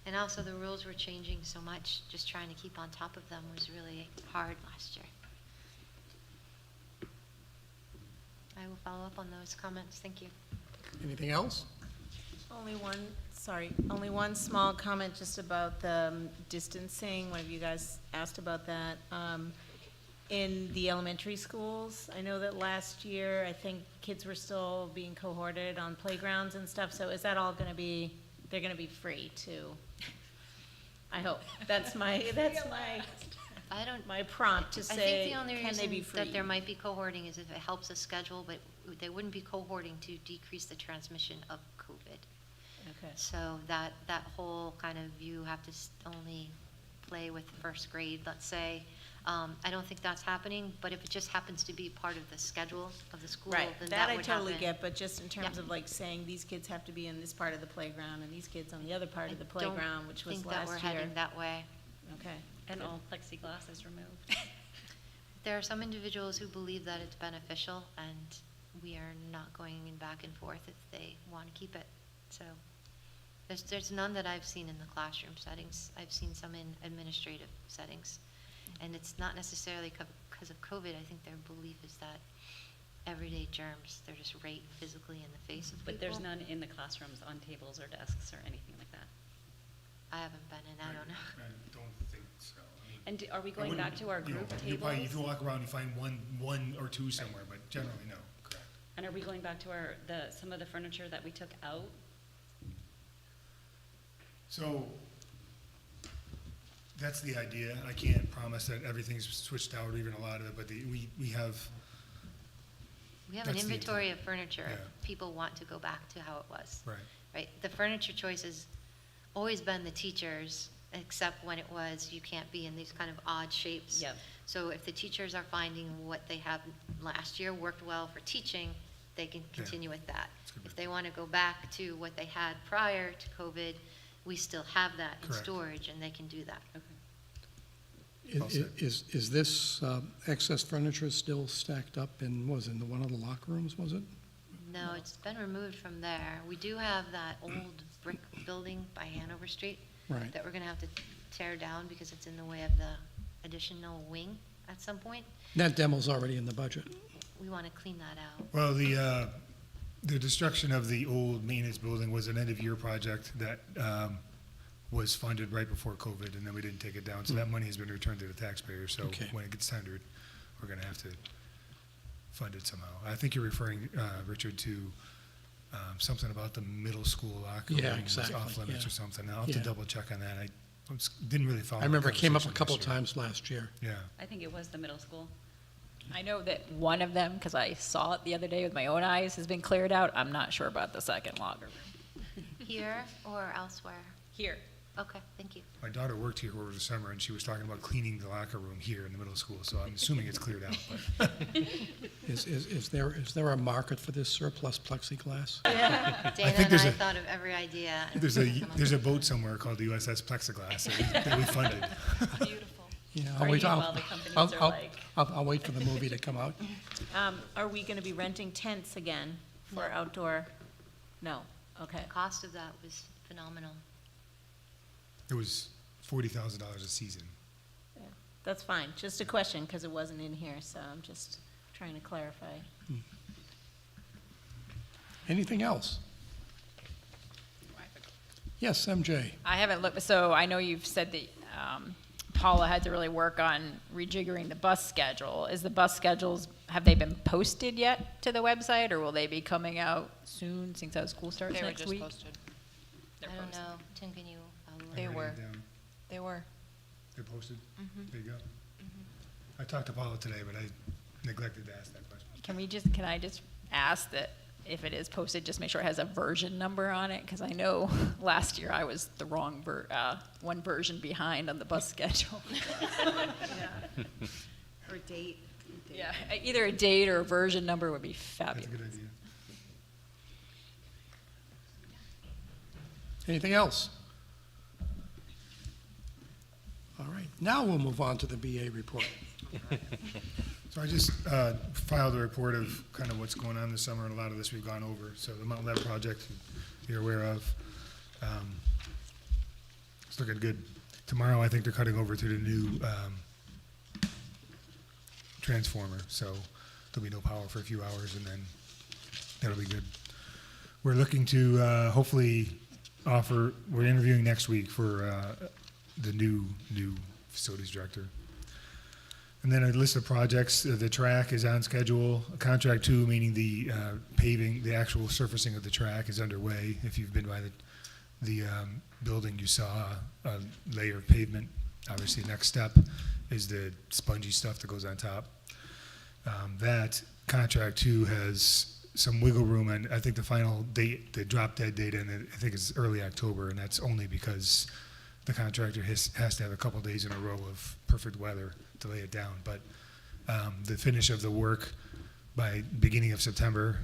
And also, the rules were changing so much, just trying to keep on top of them was really hard last year. I will follow up on those comments. Thank you. Anything else? Only one small comment just about the distancing. One of you guys asked about that. In the elementary schools, I know that last year, I think kids were still being cohorted on playgrounds and stuff, so is that all gonna be, they're gonna be free too? I hope. That's my prompt to I say, think the only can they be reason free? that there might be cohorting is if it helps a schedule, but they wouldn't be cohorting to decrease the transmission of COVID. Okay. So that whole kind of, you have to only play with first grade, let's say. I don't think that's happening, but if it just happens to be part of the schedule of the school, Right, then that that I would totally happen. get, but just in terms Yeah. of like saying these kids have to be in this part of the playground and these kids on the other part of the I don't playground, which was think that we're last year. heading that way. Okay. And all plexiglass is removed. There are some individuals who believe that it's beneficial, and we are not going in back and forth if they want to keep it. So there's none that I've seen in the classroom settings. I've seen some in administrative settings. And it's not necessarily because of COVID. I think their belief is that everyday germs, they're just right physically in the face of people. But there's none in the classrooms on tables or desks or anything like that. I haven't been in, I don't know. I don't think so. I mean, And are we I going back wouldn't- to our you know, group you probably, tables? if you walk around, you find one or 2 somewhere, but generally, no, correct. And are we going back to some of the furniture that we took out? So, that's the idea. I can't promise that everything's switched out or even a lot of it, but we have, We have an That's the inventory of furniture. Yeah. If people want to go back to how it was. right. Right, the furniture choice has always been the teachers, except when it was, you can't be in these kind of odd shapes. Yep. So if the teachers are finding what they have last year worked well for teaching, they can continue with that. That's good. If they want to go back to what they had prior to COVID, we still have that in Correct. storage, and they can do that. Well said. Is this excess furniture still stacked up in one of the locker rooms, was it? No, it's been removed from there. We do have that old brick building by Hanover Street Right. that we're gonna have to tear down because it's in the way of the additional wing at some point. That demo's already in the budget. We wanna clean that out. Well, the destruction of the old maintenance building was an end-of-year project that was funded right before COVID, and then we didn't take it down. So that money has been returned to the taxpayer, so Okay. when it gets tendered, we're gonna have to fund it somehow. I think you're referring, Richard, to something about the middle school locker room. Yeah, was exactly, off limits yeah. or something. I'll have to Yeah. double check on that. I didn't really follow. I remember it the came up a conversation couple this year. times last year. Yeah. I think it was the middle school. I know that one of them, because I saw it the other day with my own eyes, has been cleared out. I'm not sure about the second locker room. Here or elsewhere? Here. Okay, thank you. My daughter worked here over the summer, and she was talking about cleaning the locker room here in the middle school, so I'm assuming it's cleared out, but. Is there a market for this surplus plexiglass? Dana think and there's I a- thought of every idea. and There's come up a with- boat somewhere called the USS Plexiglass that we funded. Beautiful. Yeah, I'll Party wait, while the companies are like- I'll wait for the movie to come out. Are we gonna be renting tents again for No. outdoor? No, okay. The cost of that was phenomenal. It was $40,000 a season. Yeah, that's fine, just a question, because it wasn't in here, so I'm just trying to clarify. Anything else? Yes, MJ. I haven't looked, so I know you've said that Paula had to really work on rejiggering the bus schedule. Is the bus schedules, have they been posted yet to the website, or will they be coming out soon, since our school starts They were next just week? posted. I don't know, Tim, can you? They I wrote were. it down. They were. They're posted? Mhm. There you go. I talked to Paula today, but I neglected to ask that question. Can I just ask that if it is posted, just make sure it has a version number on it? Because I know last year I was the wrong one version behind on the bus schedule. Or date. Yeah, either a date or a version number would be That's fabulous. a good idea. Anything else? All right, now we'll move on to the BA report. So I just filed a report of kind of what's going on this summer, and a lot of this we've gone over. So the Mount Leb project, you're aware of. It's looking good. Tomorrow, I think they're cutting over to the new transformer, so there'll be no power for a few hours, and then that'll be good. We're looking to hopefully we're interviewing next week for the new facilities director. And then a list of projects. The track is on schedule. Contract 2, meaning the paving, the actual surfacing of the track, is underway. If you've been by the building, you saw a layer of pavement. Obviously, the next step is the spongy stuff that goes on top. That contract 2 has some wiggle room, and I think the final date, the drop dead date, and I think it's early October, and that's only because the contractor has to have a couple days in a row of perfect weather to lay it down. But the finish of the work by beginning of September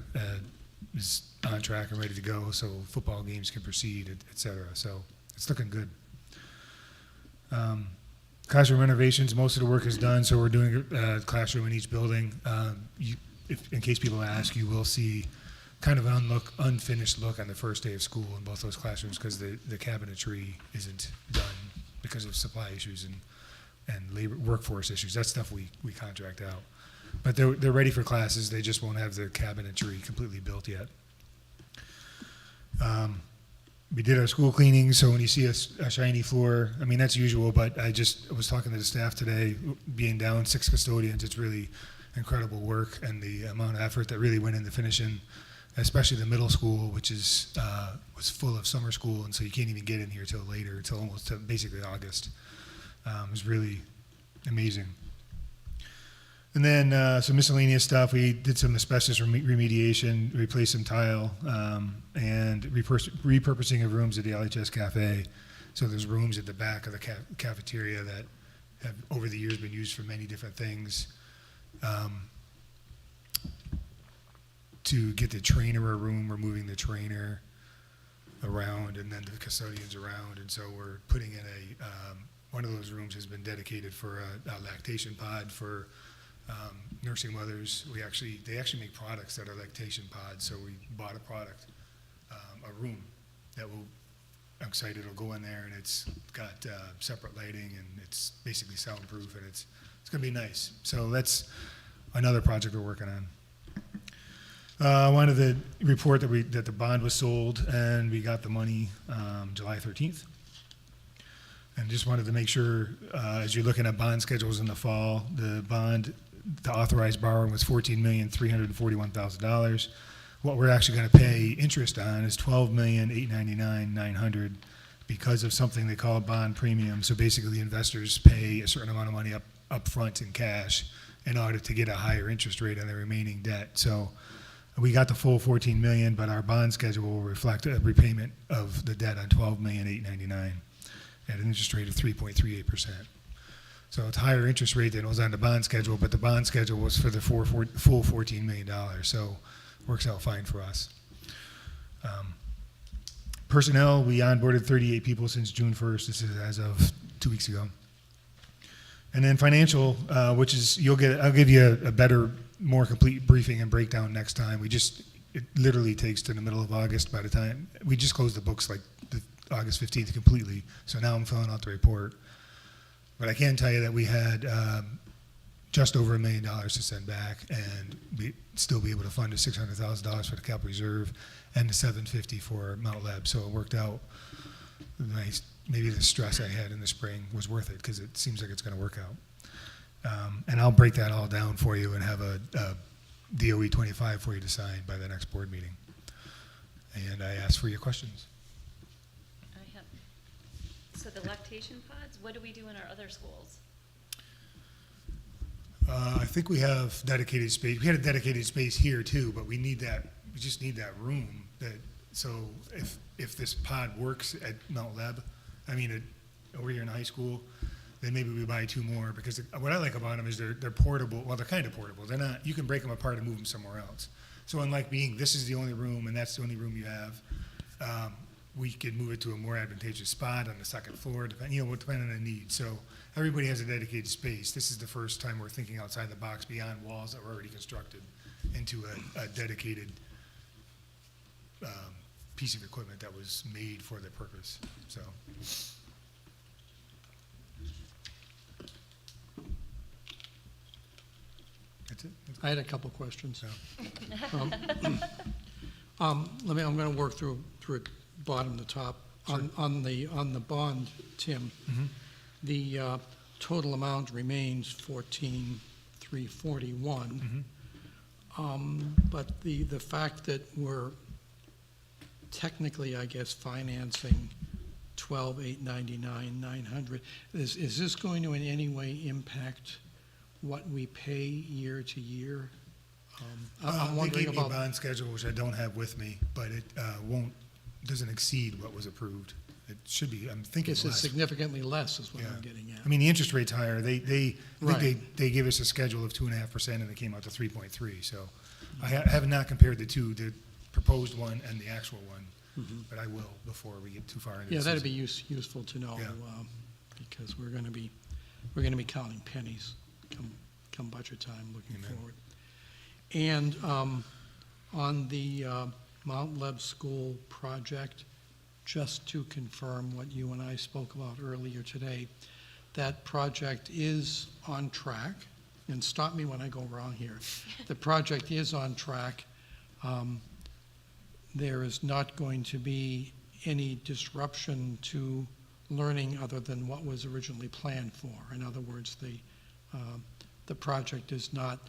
is on track and ready to go, so football games can proceed, et cetera. So it's looking good. Classroom renovations, most of the work is done, so we're doing a classroom in each building. In case people ask, you will see kind of an unfinished look on the first day of school in both those classrooms, because the cabinetry isn't done because of supply issues and labor workforce issues. That's stuff we contract out. But they're ready for classes. They just won't have the cabinetry completely built yet. We did our school cleaning, so when you see a shiny floor, I mean, that's usual, but I was talking to the staff today, being down 6 custodians, it's really incredible work, and the amount of effort that really went into finishing, especially the middle school, which was full of summer school, and so you can't even get in here till later, till almost basically August. It was really amazing. And then some miscellaneous stuff. We did some asbestos remediation, replaced some tile, and repurposing of rooms at the LHS Cafe. So there's rooms at the back of the cafeteria that have over the years been used for many different things. To get the trainer a room, we're moving the trainer around and then the custodians around, and so we're putting in one of those rooms has been dedicated for a lactation pod for nursing mothers. They actually make products that are lactation pods, so we bought a room that I'm excited it'll go in there, and it's got separate lighting, and it's basically soundproof, and it's going to be nice. So that's another project we're working on. I wanted to report that the bond was sold, and we got the money July 13th. And just wanted to make sure, as you're looking at bond schedules in the fall, the authorized borrowing was $14,341,000. What we're actually going to pay interest on is $12,899,900 because of something they call a bond premium. So basically, investors pay a certain amount of money up front in cash in order to get a higher interest rate on the remaining debt. So we got the full $14 million, but our bond schedule will reflect a repayment of the debt on $12,899,000 at an interest rate of 3.38%. So it's a higher interest rate than was on the bond schedule, but the bond schedule was for the full $14 million, so works out fine for us. Personnel, we onboarded 38 people since June 1st. This is as of 2 weeks ago. And then financial, which is I'll give you a better, more complete briefing and breakdown next time. It literally takes to the middle of August by the time we just closed the books like August 15th completely. So now I'm filling out the report. But I can tell you that we had just over $1 million to send back, and we still be able to fund the $600,000 for the capital reserve and the $750,000 for Mount Leb. So it worked out nice maybe the stress I had in the spring was worth it, because it seems like it's going to work out. And I'll break that all down for you and have a DOE 25 for you to sign by the next board meeting. And I ask for your questions. I have, so the lactation pods, what do we do in our other schools? I think we have dedicated space. We had a dedicated space here too, but we need that, we just need that room. So if this pod works at Mount Leb, over here in high school, then maybe we buy 2 more, because what I like about them is they're portable. Well, they're kind of portable. They're not, you can break them apart and move them somewhere else. So unlike being, this is the only room and that's the only room you have, we could move it to a more advantageous spot on the second floor, depending on the need. So everybody has a dedicated space. This is the first time we're thinking outside the box, beyond walls that were already constructed, into a dedicated piece of equipment that was made for the purpose. So. That's it. I had a couple questions. I'm going to work through it bottom to top. Sure. On the bond, Tim, the total amount remains $14,341. But the fact that we're technically, I guess, financing $12,899,900, is this going to in any way impact what we pay year to year? I'm wondering they gave me a about. bond schedule, which I don't have with me, but it doesn't exceed what was approved. It should be, I'm thinking It's less. significantly less is what Yeah. I'm getting at. The interest rate's higher. They Right. they gave us a schedule of 2.5%, and it came out to 3.3. So I have not compared the two, the proposed one and the actual one, but I will before we get too far into the Yeah, that'd be season. useful to know, Yeah. because we're going to be counting pennies come budget time looking Amen. forward. And on the Mount Leb School project, just to confirm what you and I spoke about earlier today, that project is on track, and stop me when I go wrong here. The project is on track. There is not going to be any disruption to learning other than what was originally planned for. In other words, the project is not,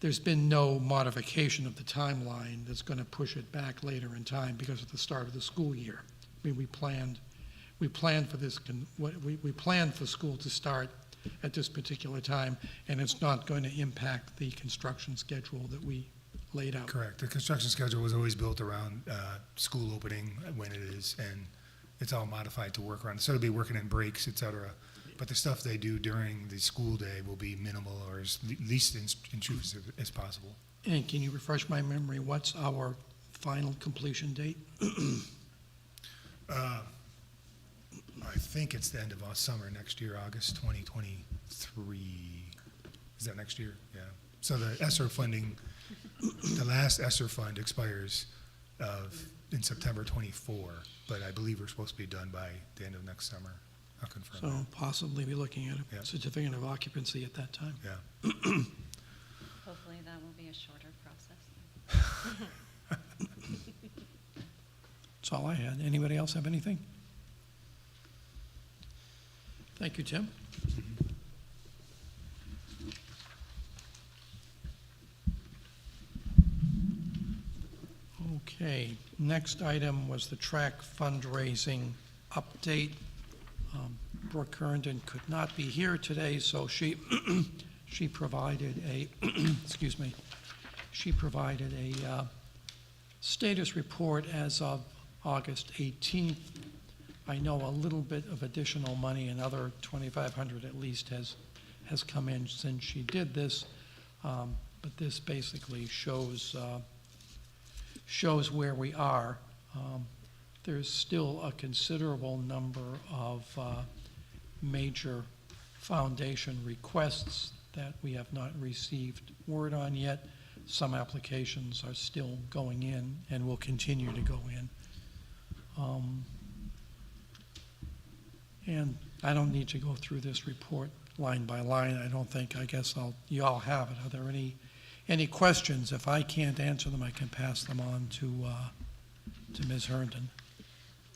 there's been no modification of the timeline that's going to push it back later in time because of the start of the school year. We planned for this, we planned for school to start at this particular time, and it's not going to impact the construction schedule that we laid out. Correct. The construction schedule was always built around school opening when it is, and it's all modified to work around. So it'll be working in breaks, et cetera. But the stuff they do during the school day will be minimal or as least intrusive as possible. And can you refresh my memory, what's our final completion date? I think it's the end of summer next year, August 2023. Is that next year? Yeah. So the ESSER funding, the last ESSER fund expires in September 24, but I believe we're supposed to be done by the end of next summer. I'll confirm So that. possibly be looking at Yeah. a certificate of occupancy at that time. Yeah. Hopefully that will be a shorter process. That's all I had. Anybody else have anything? Thank you, Tim. Okay, next item was the track fundraising update. Brooke Herndon could not be here today, so she provided a, excuse me, she provided a status report as of August 18th. I know a little bit of additional money, another $2,500 at least has come in since she did this, but this basically shows where we are. There's still a considerable number of major foundation requests that we have not received word on yet. Some applications are still going in and will continue to go in. And I don't need to go through this report line by line, I don't think. I guess you all have it. Are there any questions? If I can't answer them, I can pass them on to Ms. Herndon.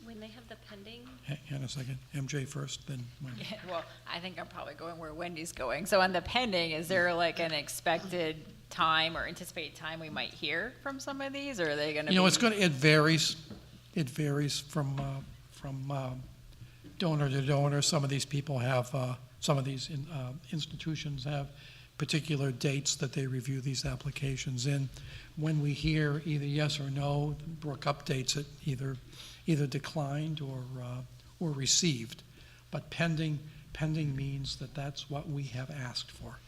When they have the pending hang on a second, MJ first, then Wendy. Yeah, well, I think I'm probably going where Wendy's going. So on the pending, is there like an expected time or anticipated time we might hear from some of these, or are they gonna be? You know, it varies from donor to donor. Some of these people have, some of these institutions have particular dates that they review these applications in. When we hear either yes or no, Brooke updates it, either declined or received. But pending means that that's what we have asked for.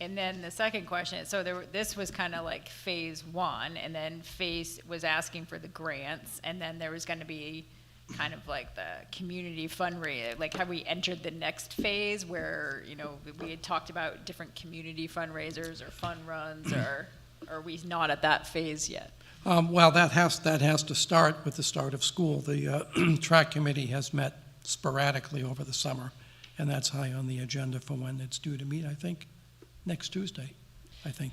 And then the second question, so this was kind of like phase one, and then phase was asking for the grants, and then there was going to be kind of like the community fundraiser. Like, have we entered the next phase where, you know, we had talked about different community fundraisers or fun runs, or are we not at that phase yet? Well, that has to start with the start of school. The track committee has met sporadically over the summer, and that's high on the agenda for when it's due to meet, I think, next Tuesday, I think.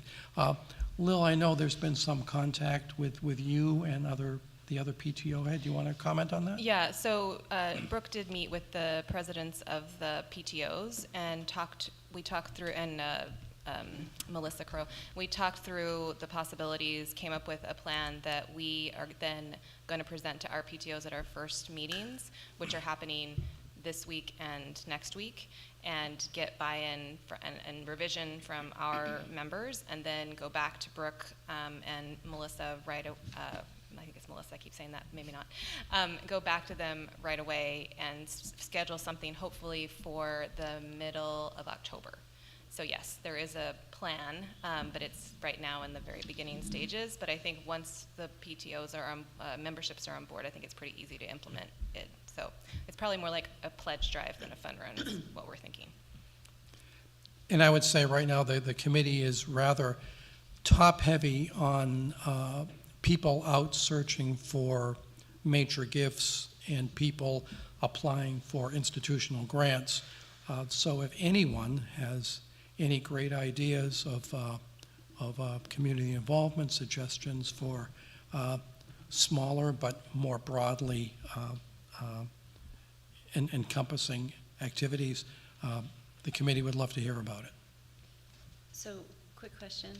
Lil, I know there's been some contact with you and the other PTO head. Do you want to comment on that? Yeah, so Brooke did meet with the presidents of the PTOs and we talked through, and Melissa Crow, we talked through the possibilities, came up with a plan that we are then going to present to our PTOs at our first meetings, which are happening this week and next week, and get buy-in and revision from our members, and then go back to Brooke and Melissa I think it's Melissa, I keep saying that, maybe not. Go back to them right away and schedule something hopefully for the middle of October. So yes, there is a plan, but it's right now in the very beginning stages. But I think once the PTOs are on, memberships are on board, I think it's pretty easy to implement it. So it's probably more like a pledge drive than a fun run is what we're thinking. And I would say right now the committee is rather top-heavy on people out searching for major gifts and people applying for institutional grants. So if anyone has any great ideas of community involvement, suggestions for smaller but more broadly encompassing activities, the committee would love to hear about it. So, quick question.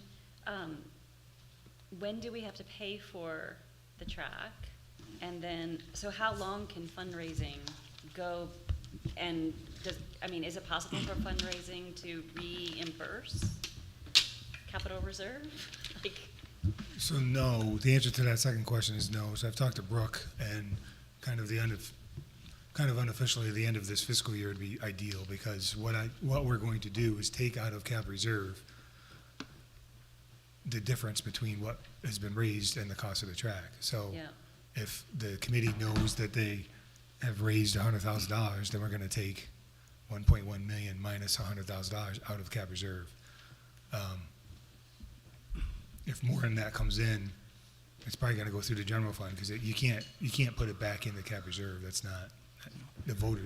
When do we have to pay for the track? And then, so how long can fundraising go? And is it possible for fundraising to reimburse capital reserve? So no, the answer to that second question is no. So I've talked to Brooke, and kind of unofficially, the end of this fiscal year would be ideal, because what we're going to do is take out of cap reserve the difference between what has been raised and the cost of the track. So Yeah. if the committee knows that they have raised $100,000, then we're going to take 1.1 million minus $100,000 out of cap reserve. If more than that comes in, it's probably going to go through the general fund, because you can't put it back in the cap reserve. That's not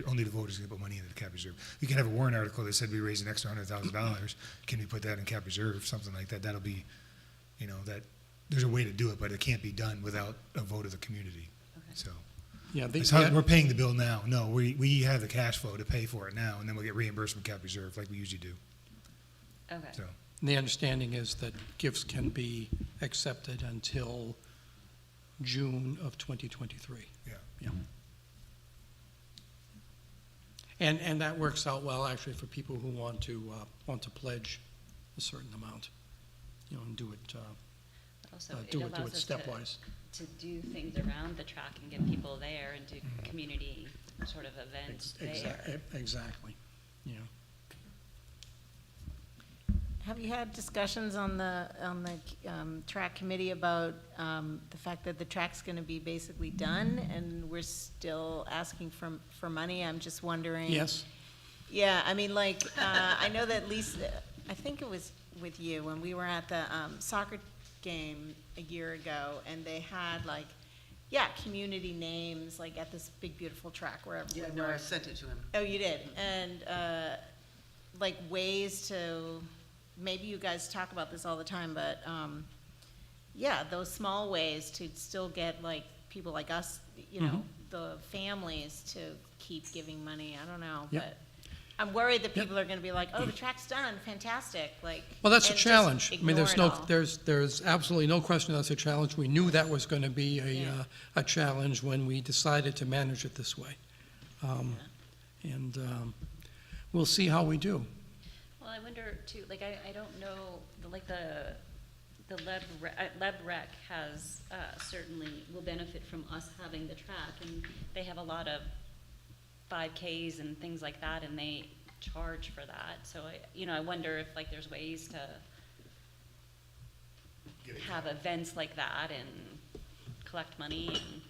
only the voters can put money into the cap reserve. You can have a warrant article that said we raised an extra $100,000. Can we put that in cap reserve? Something like that. That'll be, that there's a way to do it, but it can't be done without a vote of the community. Okay. So. Yeah, We're paying the bill now. No, we have the cash flow to pay for it now, and then we'll get reimbursed from cap reserve like we usually do. Okay. So, the understanding is that gifts can be accepted until June of 2023. yeah. Yeah. And that works out well, actually, for people who want to pledge a certain amount, and do it Also, do it it allows us stepwise. to do things around the track and get people there and do community sort of events there. Exactly, yeah. Have you had discussions on the track committee about the fact that the track's going to be basically done and we're still asking for money? I'm just wondering. Yes. Yeah, I mean, I know that Lisa, I think it was with you when we were at the soccer game a year ago, and they had community names at this big beautiful track wherever we were. I sent it to him. Oh, you did, and ways to. Maybe you guys talk about this all the time, but those small ways to still get people like us, the families to keep giving money, I don't know, Yep. but I'm worried that people are gonna be like, oh, the track's done, fantastic, like. Well, that's a and just challenge. I mean, ignore it all. there's absolutely no question that's a challenge. We knew that was going to be a challenge when we decided to manage it this way. And we'll see how we do. Well, I wonder too, like, I don't know, like the Leb Rec has, certainly will benefit from us having the track, and they have a lot of 5Ks and things like that, and they charge for that. So I wonder if like there's ways to have events like that and collect money, and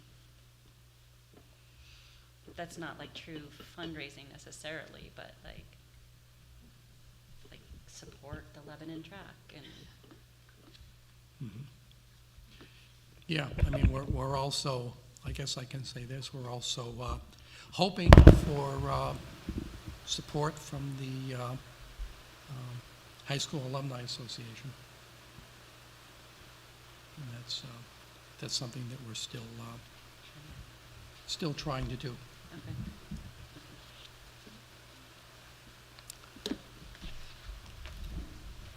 that's not like true fundraising necessarily, but like support the Lebanon track and. Yeah, I mean, we're also, I guess I can say this, we're also hoping for support from the High School Alumni Association. And that's something that we're still trying to do.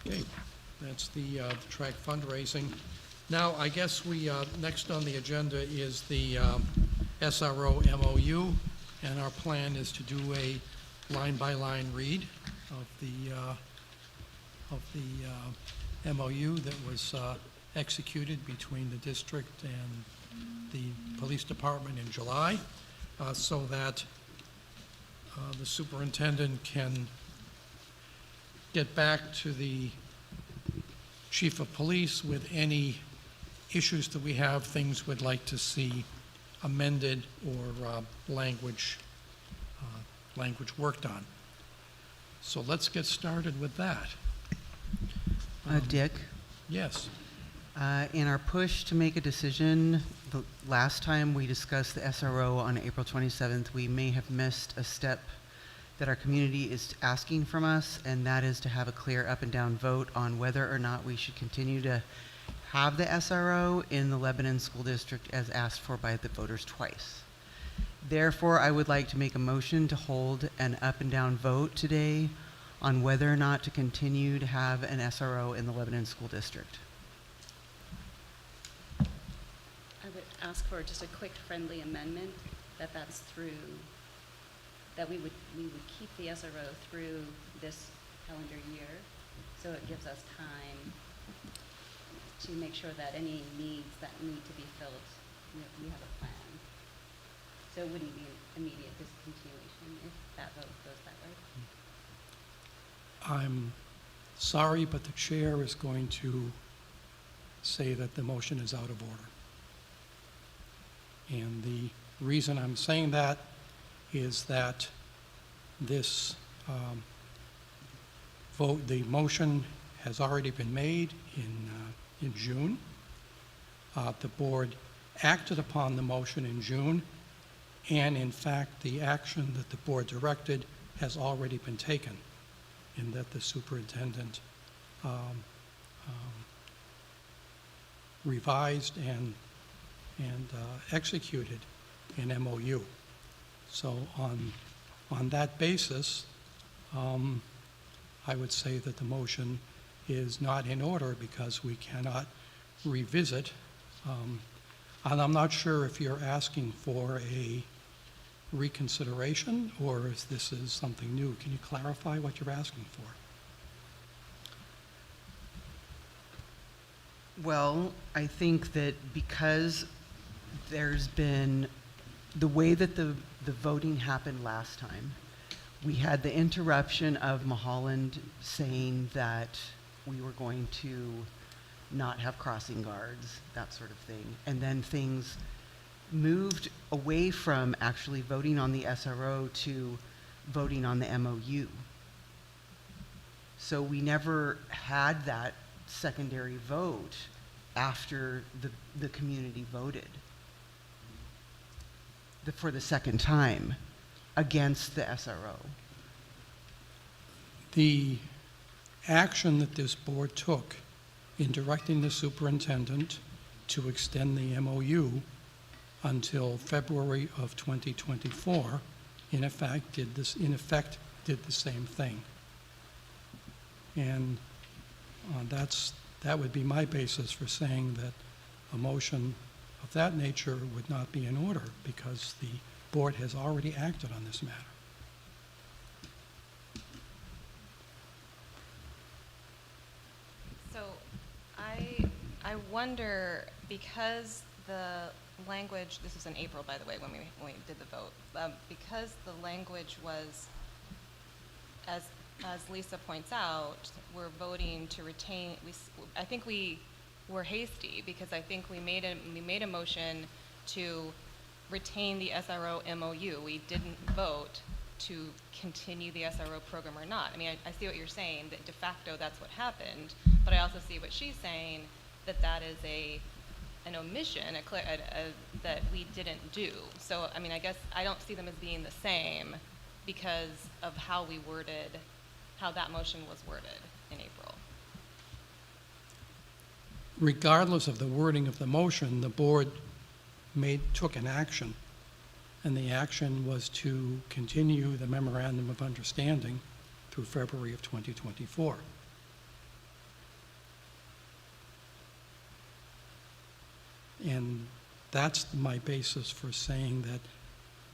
Okay, that's the track fundraising. Now, I guess we, next on the agenda is the SRO MOU, and our plan is to do a line-by-line read of the MOU that was executed between the district and the police department in July, so that the superintendent can get back to the chief of police with any issues that we have, things we'd like to see amended or language worked on. So let's get started with that. Dick? Yes. In our push to make a decision, the last time we discussed the SRO on April 27th, we may have missed a step that our community is asking from us, and that is to have a clear up and down vote on whether or not we should continue to have the SRO in the Lebanon School District as asked for by the voters twice. Therefore, I would like to make a motion to hold an up and down vote today on whether or not to continue to have an SRO in the Lebanon School District. I would ask for just a quick friendly amendment that's through, that we would keep the SRO through this calendar year, so it gives us time to make sure that any needs that need to be filled, we have a plan. So it wouldn't be an immediate discontinuation if that vote goes that way. I'm sorry, but the chair is going to say that the motion is out of order. And the reason I'm saying that is that this vote, the motion has already been made in June. The board acted upon the motion in June, and in fact, the action that the board directed has already been taken, in that the superintendent revised and executed an MOU. So on that basis, I would say that the motion is not in order because we cannot revisit. And I'm not sure if you're asking for a reconsideration or if this is something new. Can you clarify what you're asking for? Well, I think that because there's been, the way that the voting happened last time, we had the interruption of Mulholland saying that we were going to not have crossing guards, that sort of thing. And then things moved away from actually voting on the SRO to voting on the MOU. So we never had that secondary vote after the community voted for the second time against the SRO. The action that this board took in directing the superintendent to extend the MOU until February of 2024 in effect did the same thing. And that would be my basis for saying that a motion of that nature would not be in order because the board has already acted on this matter. So I wonder, because the language, this was in April, by the way, when we did the vote, because the language was, as Lisa points out, we're voting to retain, I think we were hasty because I think we made a motion to retain the SRO MOU. We didn't vote to continue the SRO program or not. I mean, I see what you're saying, that de facto that's what happened, but I also see what she's saying, that is an omission that we didn't do. So, I mean, I guess I don't see them as being the same because of how that motion was worded in April. Regardless of the wording of the motion, the board took an action, and the action was to continue the memorandum of understanding through February of 2024. And that's my basis for saying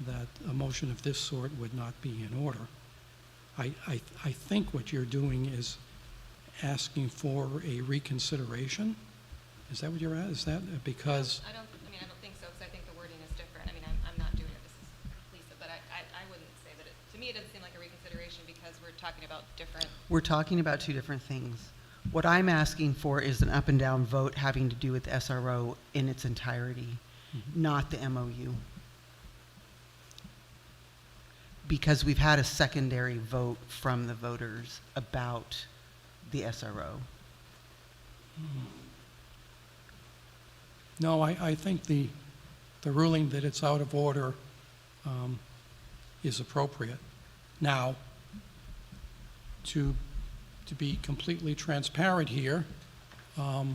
that a motion of this sort would not be in order. I think what you're doing is asking for a reconsideration. Is that what you're at? Is that because? I don't think so, because I think the wording is different. I mean, I'm not doing it, this is Lisa, but I wouldn't say that to me it doesn't seem like a reconsideration because we're talking about different. We're talking about two different things. What I'm asking for is an up and down vote having to do with the SRO in its entirety, not the MOU. Because we've had a secondary vote from the voters about the SRO. No, I think the ruling that it's out of order is appropriate. Now, to be completely transparent here, a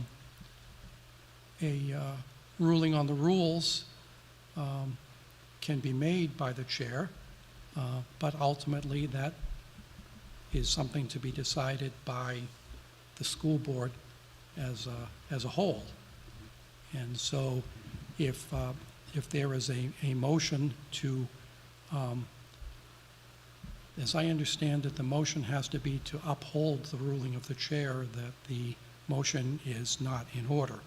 ruling on the rules can be made by the chair, but ultimately that is something to be decided by the school board as a whole. And so if there is a motion to, as I understand it, the motion has to be to uphold the ruling of the chair that the motion is not in order.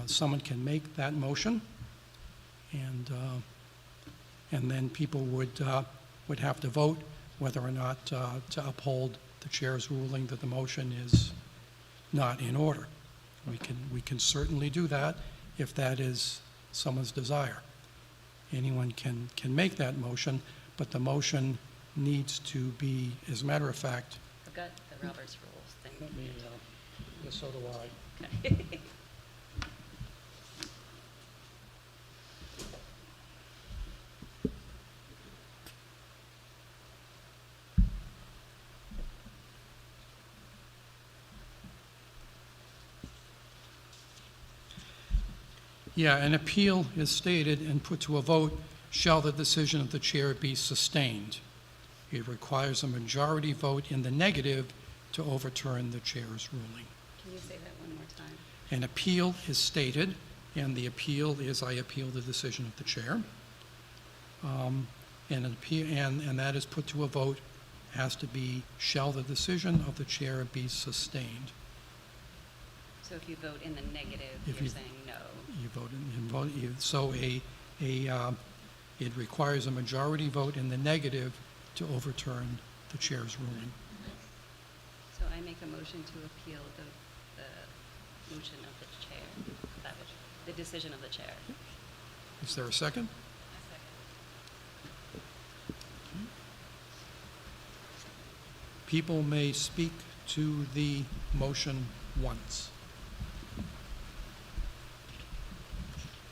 Someone can make that motion, and then people would have to vote whether or not to uphold the chair's ruling that the motion is not in order. We can certainly do that if that is someone's desire. Anyone can make that motion, but the motion needs to be, as a matter of fact. I've got the Roberts rules thing. Let me, yes, so do I. Okay. Yeah, an appeal is stated and put to a vote, shall the decision of the chair be sustained. It requires a majority vote in the negative to overturn the chair's ruling. Can you say that one more time? An appeal is stated, and the appeal is I appeal the decision of the chair. And that is put to a vote, has to be, shall the decision of the chair be sustained. So if you vote in the negative, If you're you- saying no. You vote so it requires a majority vote in the negative to overturn the chair's ruling. So I make a motion to appeal the motion of the chair, the decision of the chair. Is there a second? People may speak to the motion once.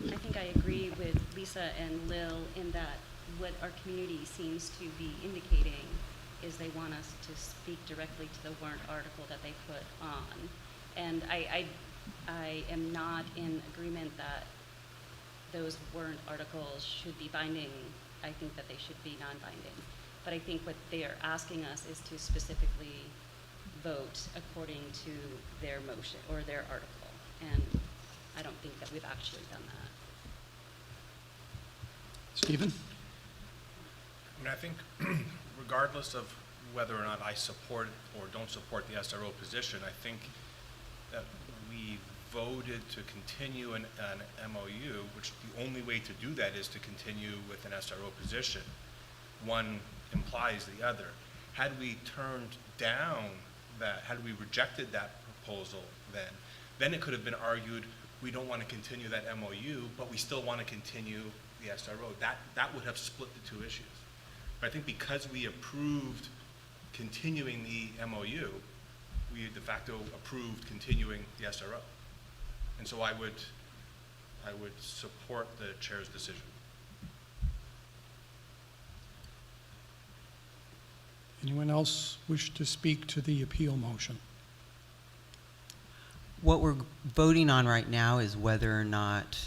I think I agree with Lisa and Lil in that what our community seems to be indicating is they want us to speak directly to the warrant article that they put on. And I am not in agreement that those warrant articles should be binding I think that they should be non-binding. But I think what they are asking us is to specifically vote according to their motion or their article. And I don't think that we've actually done that. Stephen? I mean, I think regardless of whether or not I support or don't support the SRO position, I think that we voted to continue an MOU, which the only way to do that is to continue with an SRO position. One implies the other. Had we turned down that, had we rejected that proposal then it could have been argued we don't want to continue that MOU, but we still want to continue the SRO. That would have split the two issues. But I think because we approved continuing the MOU, we de facto approved continuing the SRO. And so I would support the chair's decision. Anyone else wish to speak to the appeal motion? What we're voting on right now is whether or not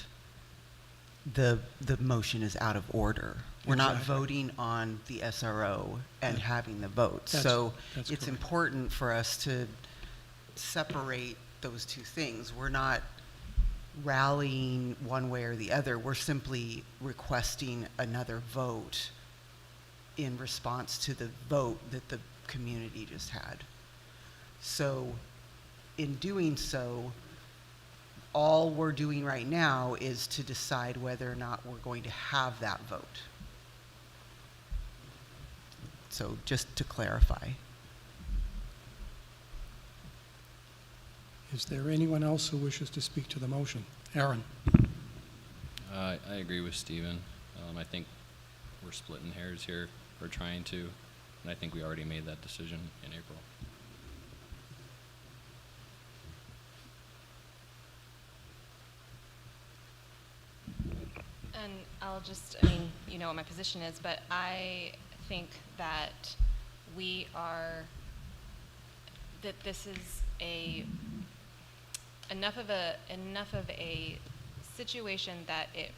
the motion is out of order. We're not Exactly. voting on the SRO and having the vote. That's So correct. it's important for us to separate those two things. We're not rallying one way or the other. We're simply requesting another vote in response to the vote that the community just had. So in doing so, all we're doing right now is to decide whether or not we're going to have that vote. So just to clarify. Is there anyone else who wishes to speak to the motion? Aaron? I agree with Stephen. I think we're splitting hairs here. We're trying to, and I think we already made that decision in April. And I'll just, I mean, you know what my position is, but I think that that this is enough of a situation that it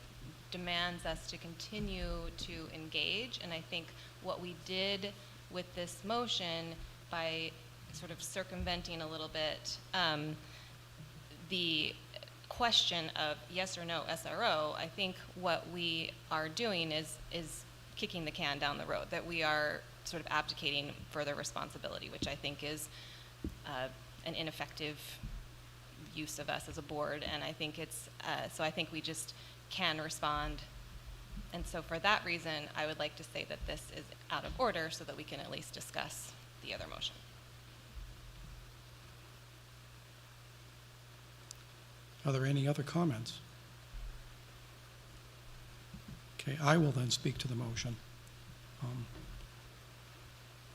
demands us to continue to engage. And I think what we did with this motion by sort of circumventing a little bit the question of yes or no SRO, I think what we are doing is kicking the can down the road, that we are sort of abdicating further responsibility, which I think is an ineffective use of us as a board. And I think it's, so I think we just can respond. And so for that reason, I would like to say that this is out of order so that we can at least discuss the other motion. Are there any other comments? Okay, I will then speak to the motion.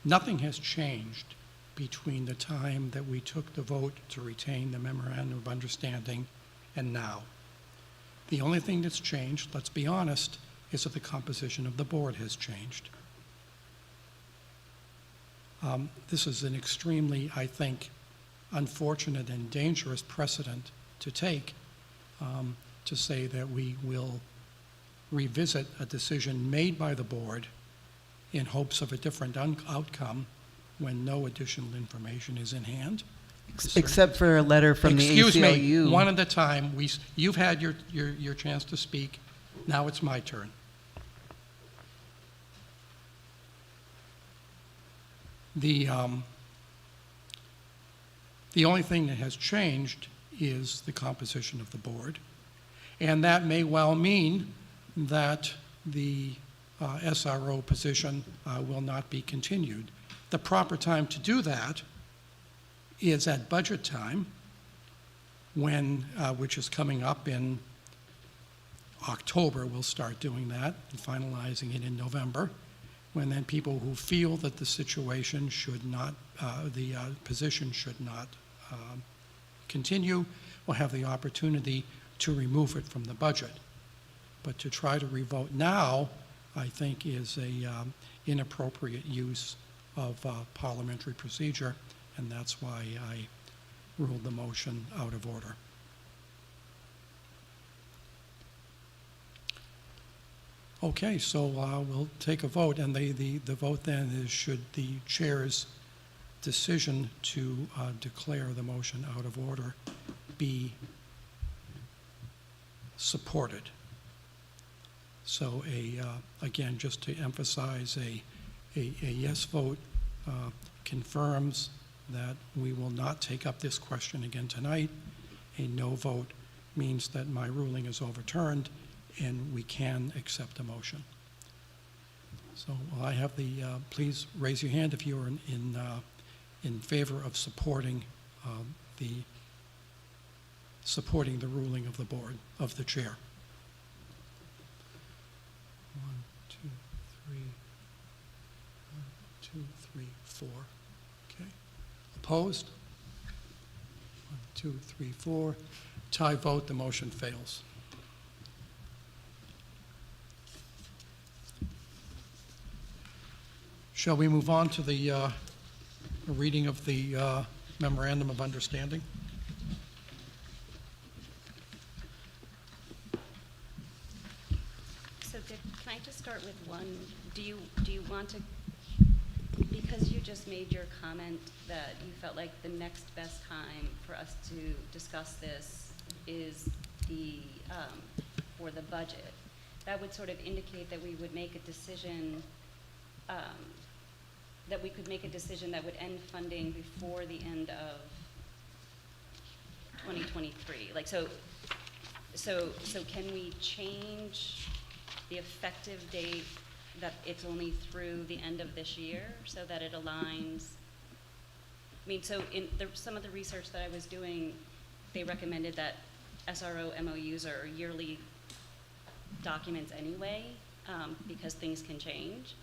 Nothing has changed between the time that we took the vote to retain the memorandum of understanding and now. The only thing that's changed, let's be honest, is that the composition of the board has changed. This is an extremely, I think, unfortunate and dangerous precedent to take, to say that we will revisit a decision made by the board in hopes of a different outcome when no additional information is in hand. Except for a letter from the ACLU. Excuse me, one at a time. You've had your chance to speak. Now it's my turn. The only thing that has changed is the composition of the board. And that may well mean that the SRO position will not be continued. The proper time to do that is at budget time, when, which is coming up in October. We'll start doing that and finalizing it in November, when then people who feel that the situation should not, the position should not continue will have the opportunity to remove it from the budget. But to try to revote now, I think, is a inappropriate use of parliamentary procedure, and that's why I ruled the motion out of order. Okay, so we'll take a vote, and the vote then is, should the chair's decision to declare the motion out of order be supported? So again, just to emphasize, a yes vote confirms that we will not take up this question again tonight. A no vote means that my ruling is overturned and we can accept a motion. So will I have the, please raise your hand if you are in favor of supporting the ruling of the board, of the chair. 1, 2, 3, 1, 2, 3, 4. Okay. Opposed? 1, 2, 3, 4. Tie vote, the motion fails. Shall we move on to the reading of the memorandum of understanding? So Dick, can I just start with one? Do you want to, because you just made your comment that you felt like the next best time for us to discuss this is for the budget, that would sort of indicate that we would make a decision, that we could make a decision that would end funding before the end of 2023. Like, so can we change the effective date that it's only through the end of this year so that it aligns? I mean, so in some of the research that I was doing, they recommended that SRO MOUs are yearly documents anyway, because things can change.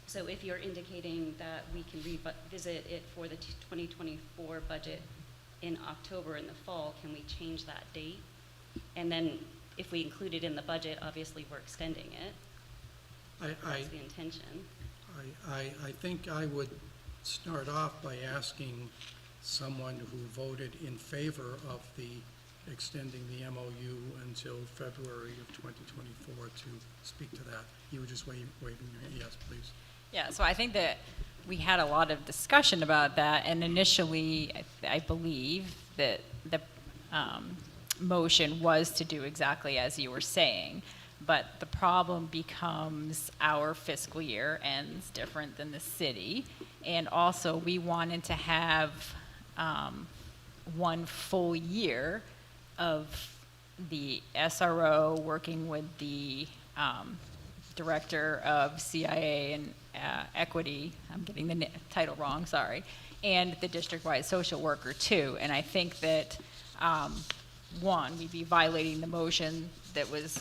So if you're indicating that we can revisit it for the 2024 budget in October in the fall, can we change that date? And then if we include it in the budget, obviously we're extending it. That's the intention. I think I would start off by asking someone who voted in favor of the extending the MOU until February of 2024 to speak to that. You were just waving your hand. Yes, please. Yeah, so I think that we had a lot of discussion about that, and initially, I believe that the motion was to do exactly as you were saying, but the problem becomes our fiscal year ends different than the city, and also we wanted to have one full year of the SRO working with the director of CIA and equity, I'm getting the title wrong, sorry, and the district-wide social worker too. And I think that, one, we'd be violating the motion that was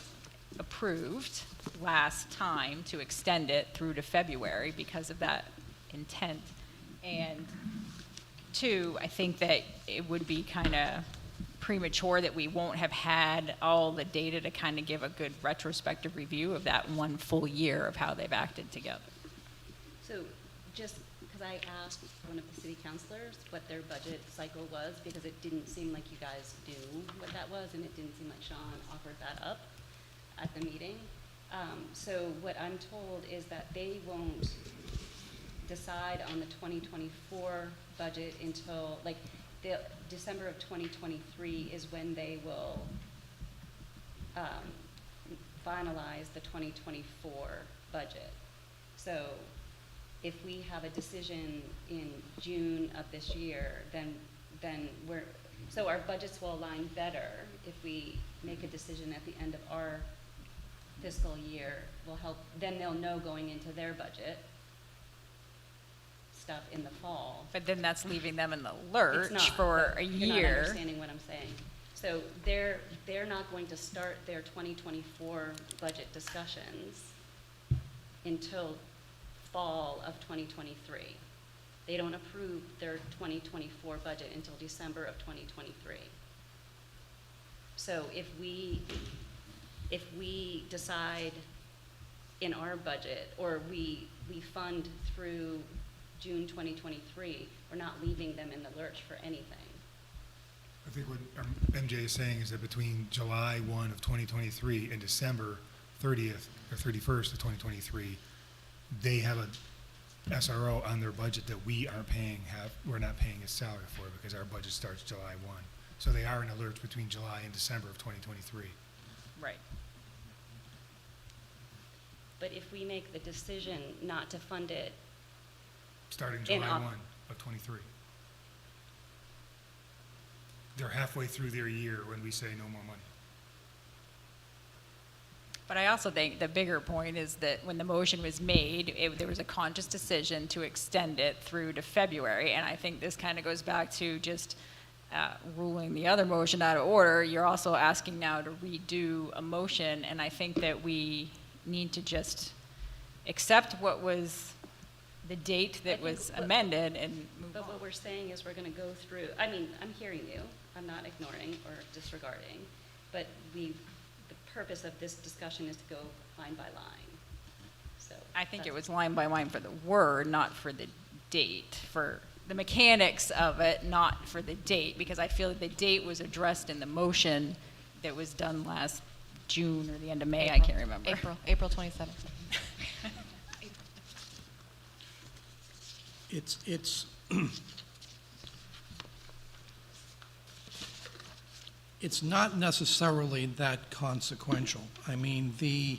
approved last time to extend it through to February because of that intent. And two, I think that it would be kind of premature that we won't have had all the data to kind of give a good retrospective review of that one full year of how they've acted together. So just because I asked one of the city councilors what their budget cycle was, because it didn't seem like you guys knew what that was, and it didn't seem like Sean offered that up at the meeting. So what I'm told is that they won't decide on the 2024 budget until, like, the December of 2023 is when they will finalize the 2024 budget. So if we have a decision in June of this year, then so our budgets will align better if we make a decision at the end of our fiscal year. Will help, then they'll know going into their budget stuff in the fall. But then that's leaving them in the lurch for a year. You're not understanding what I'm saying. So they're not going to start their 2024 budget discussions until fall of 2023. They don't approve their 2024 budget until December of 2023. So if we decide in our budget, or we fund through June 2023, we're not leaving them in the lurch for anything. I think what MJ is saying is that between July 1 of 2023 and December 30th or 31st of 2023, they have a SRO on their budget that we're not paying a salary for because our budget starts July 1. So they are in alert between July and December of 2023. Right. But if we make the decision not to fund it, Starting In July Oc- 1 of 23. They're halfway through their year when we say no more money. But I also think the bigger point is that when the motion was made, there was a conscious decision to extend it through to February. And I think this kind of goes back to just ruling the other motion out of order. You're also asking now to redo a motion, and I think that we need to just accept what was the date that was amended and move but on. what we're saying is we're going to go through, I mean, I'm hearing you, I'm not ignoring or disregarding, but the purpose of this discussion is to go line by line. So I think it was line by line for the word, not for the date, for the mechanics of it, not for the date, because I feel that the date was addressed in the motion that was done last June or the end of May, I can't remember. April 27th. It's not necessarily that consequential. I mean, the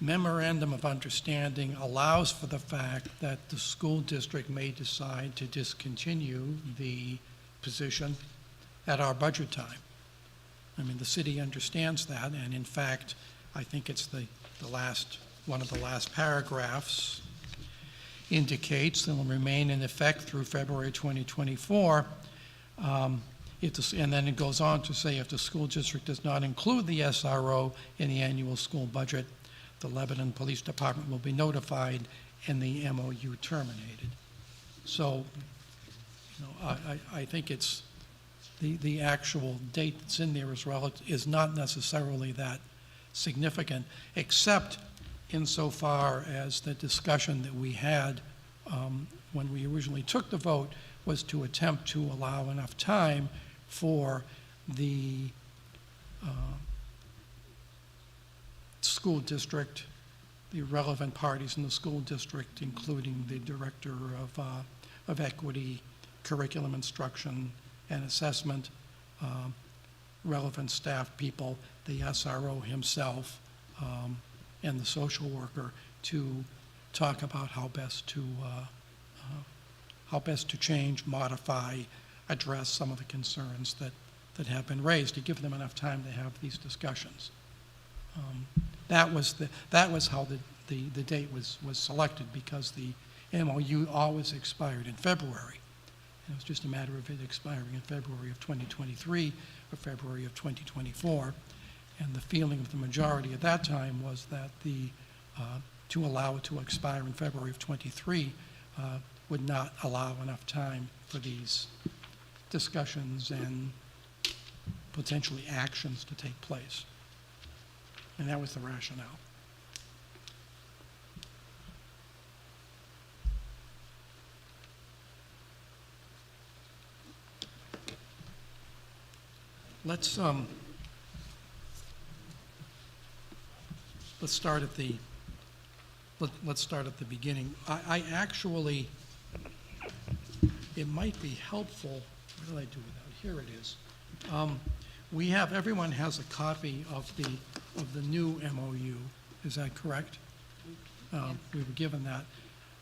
memorandum of understanding allows for the fact that the school district may decide to discontinue the position at our budget time. I mean, the city understands that, and in fact, I think it's one of the last paragraphs indicates it will remain in effect through February 2024. And then it goes on to say if the school district does not include the SRO in the annual school budget, the Lebanon Police Department will be notified and the MOU terminated. So, I think it's the actual date that's in there is not necessarily that significant, except insofar as the discussion that we had when we originally took the vote was to attempt to allow enough time for the school district, the relevant parties in the school district, including the director of equity, curriculum instruction and assessment, relevant staff people, the SRO himself, and the social worker to talk about how best to change, modify, address some of the concerns that have been raised, to give them enough time to have these discussions. That was how the date was selected, because the MOU always expired in February. And it was just a matter of it expiring in February of 2023 or February of 2024. And the feeling of the majority at that time was that to allow it to expire in February of 23 would not allow enough time for these discussions and potentially actions to take place. And that was the rationale. Let's start at the beginning. I actually, it might be helpful. What did I do with that? Here it is. Everyone has a copy of the new MOU. Is that correct? We were given that.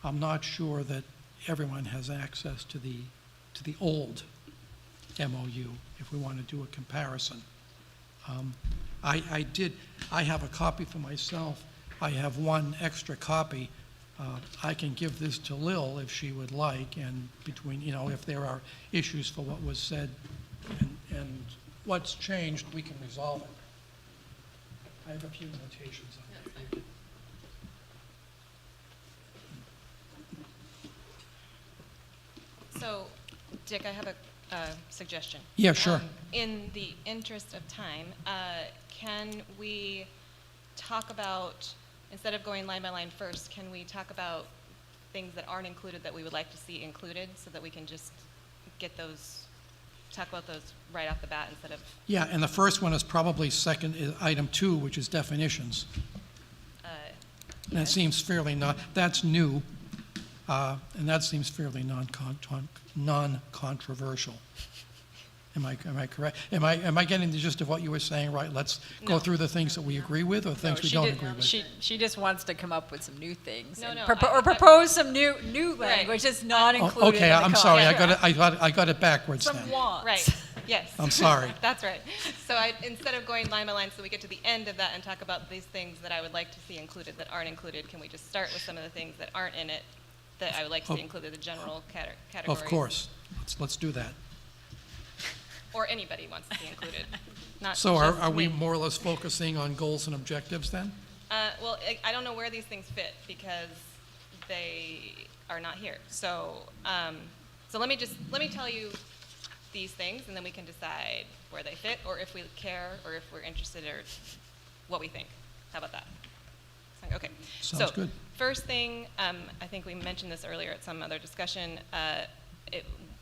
I'm not sure that everyone has access to the old MOU, if we want to do a comparison. I have a copy for myself. I have one extra copy. I can give this to Lil if she would like, and if there are issues for what was said and what's changed, we can resolve it. I have a few notations on it. So, Dick, I have a suggestion. Yeah, sure. In the interest of time, can we talk about, instead of going line by line first, can we talk about things that aren't included that we would like to see included, so that we can just talk about those right off the bat instead of... Yeah, and the first one is probably item 2, which is definitions. That seems fairly that's new, and that seems fairly non-controversial. Am I correct? Am I getting the gist of what you were saying, right? Let's go through the things that we agree with or things we don't agree with. She just wants to come up with some new things. No, and no, propose some new language that's not included Okay, in the I'm sorry, contract. I got it backwards Some then. wants. Right, yes. I'm sorry. That's right. So instead of going line by line, so we get to the end of that and talk about these things that I would like to see included that aren't included, can we just start with some of the things that aren't in it that I would like to see included, the general categories? Of course. Let's do that. Or anybody wants to be included, not So just are we me. more or less focusing on goals and objectives then? Well, I don't know where these things fit because they are not here. So, so let me tell you these things, and then we can decide where they fit, or if we care, or if we're interested, or what we think. How about that? Okay. Sounds good. First thing, I think we mentioned this earlier at some other discussion.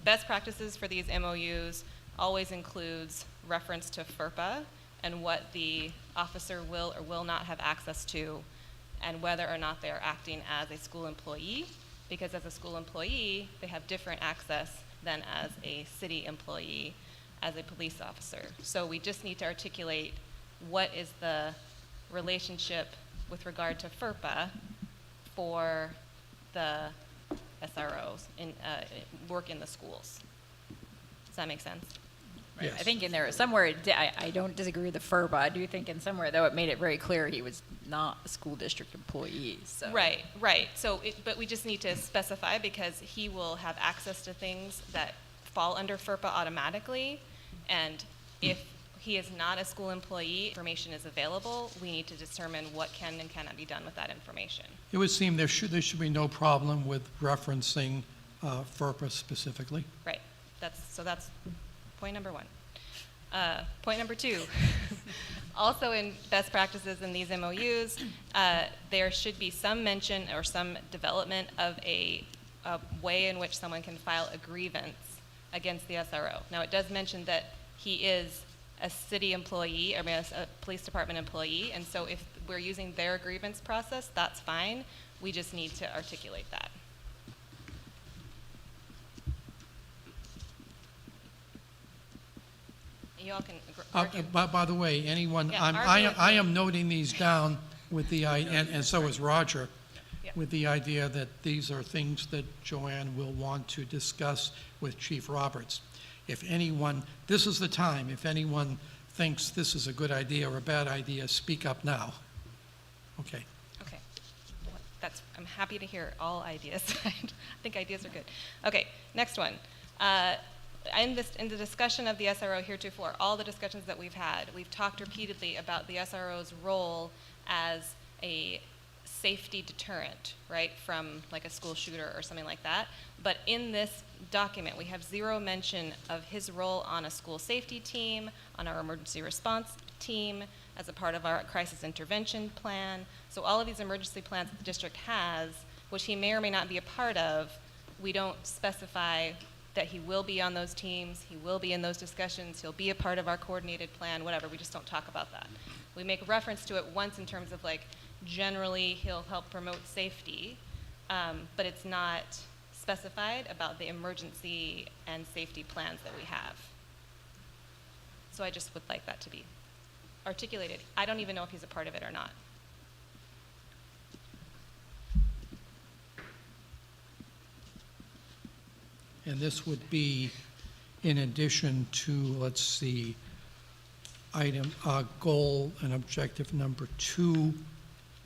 Best practices for these MOUs always includes reference to FERPA and what the officer will or will not have access to, and whether or not they are acting as a school employee, because as a school employee, they have different access than as a city employee, as a police officer. So we just need to articulate what is the relationship with regard to FERPA for the SROs in work in the schools. Does that make sense? Right. Yes. I think in there somewhere, I don't disagree with the FERPA. I do think in somewhere, though, it made it very clear he was not a school district employee. So. Right. So, but we just need to specify, because he will have access to things that fall under FERPA automatically, and if he is not a school employee, information is available, we need to determine what can and cannot be done with that information. It would seem there should be no problem with referencing FERPA specifically. Right. That's point number one. Point number two, also in best practices in these MOUs, there should be some mention or some development of a way in which someone can file a grievance against the SRO. Now, it does mention that he is a city employee, a police department employee, and so if we're using their grievance process, that's fine. We just need to articulate that. You all can argue. By the way, anyone, Yeah, I argue am noting these down with the, and so is Roger, Yeah. with the idea that these are things that Joanne will want to discuss with Chief Roberts. If anyone, this is the time, if anyone thinks this is a good idea or a bad idea, speak up now. Okay. Okay. I'm happy to hear all ideas. I think ideas are good. Okay, next one. In the discussion of the SRO heretofore, all the discussions that we've had, we've talked repeatedly about the SRO's role as a safety deterrent, right, from like a school shooter or something like that. But in this document, we have zero mention of his role on a school safety team, on our emergency response team, as a part of our crisis intervention plan. So all of these emergency plans that the district has, which he may or may not be a part of, we don't specify that he will be on those teams, he will be in those discussions, he'll be a part of our coordinated plan, whatever. We just don't talk about that. We make reference to it once in terms of like, generally he'll help promote safety, but it's not specified about the emergency and safety plans that we have. So I just would like that to be articulated. I don't even know if he's a part of it or not. And this would be in addition to, let's see, goal and objective number 2,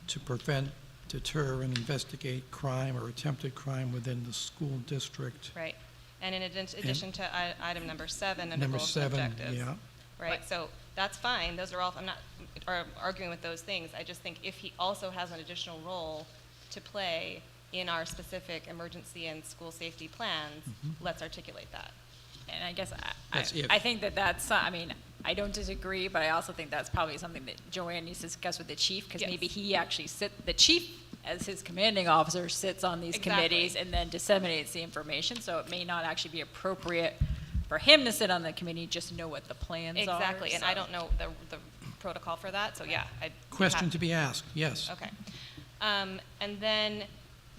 to prevent, deter, and investigate crime or attempted crime within the school district. Right. And in addition to item number 7 under Number goals and 7, objectives. yeah. Right, so that's fine. Those are all, I'm not arguing with those things. I just think if he also has an additional role to play in our specific emergency and school safety plans, let's articulate that. And I guess That's if. I think that's, I mean, I don't disagree, but I also think that's probably something that Joanne needs to discuss with the chief, because Yes. maybe he actually the chief, as his commanding officer, sits on these Exactly. committees and then disseminates the information, so it may not actually be appropriate for him to sit on the committee, just know what the plans are. Exactly, and so. I don't know the protocol for that, so yeah. Question to be asked, yes. Okay. And then,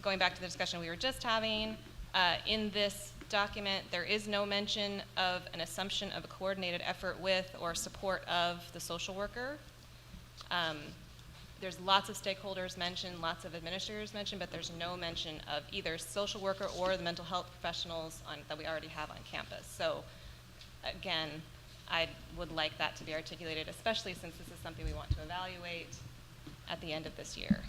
going back to the discussion we were just having, in this document, there is no mention of an assumption of a coordinated effort with or support of the social worker. There's lots of stakeholders mentioned, lots of administrators mentioned, but there's no mention of either social worker or the mental health professionals that we already have on campus. So again, I would like that to be articulated, especially since this is something we want to evaluate at the end of this year.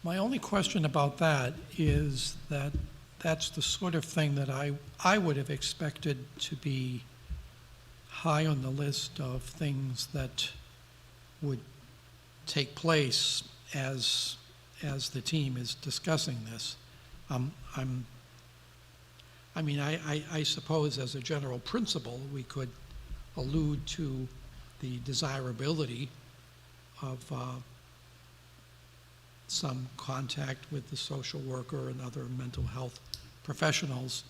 My only question about that is that that's the sort of thing that I would have expected to be high on the list of things that would take place as the team is discussing this. I suppose as a general principle, we could allude to the desirability of some contact with the social worker and other mental health professionals,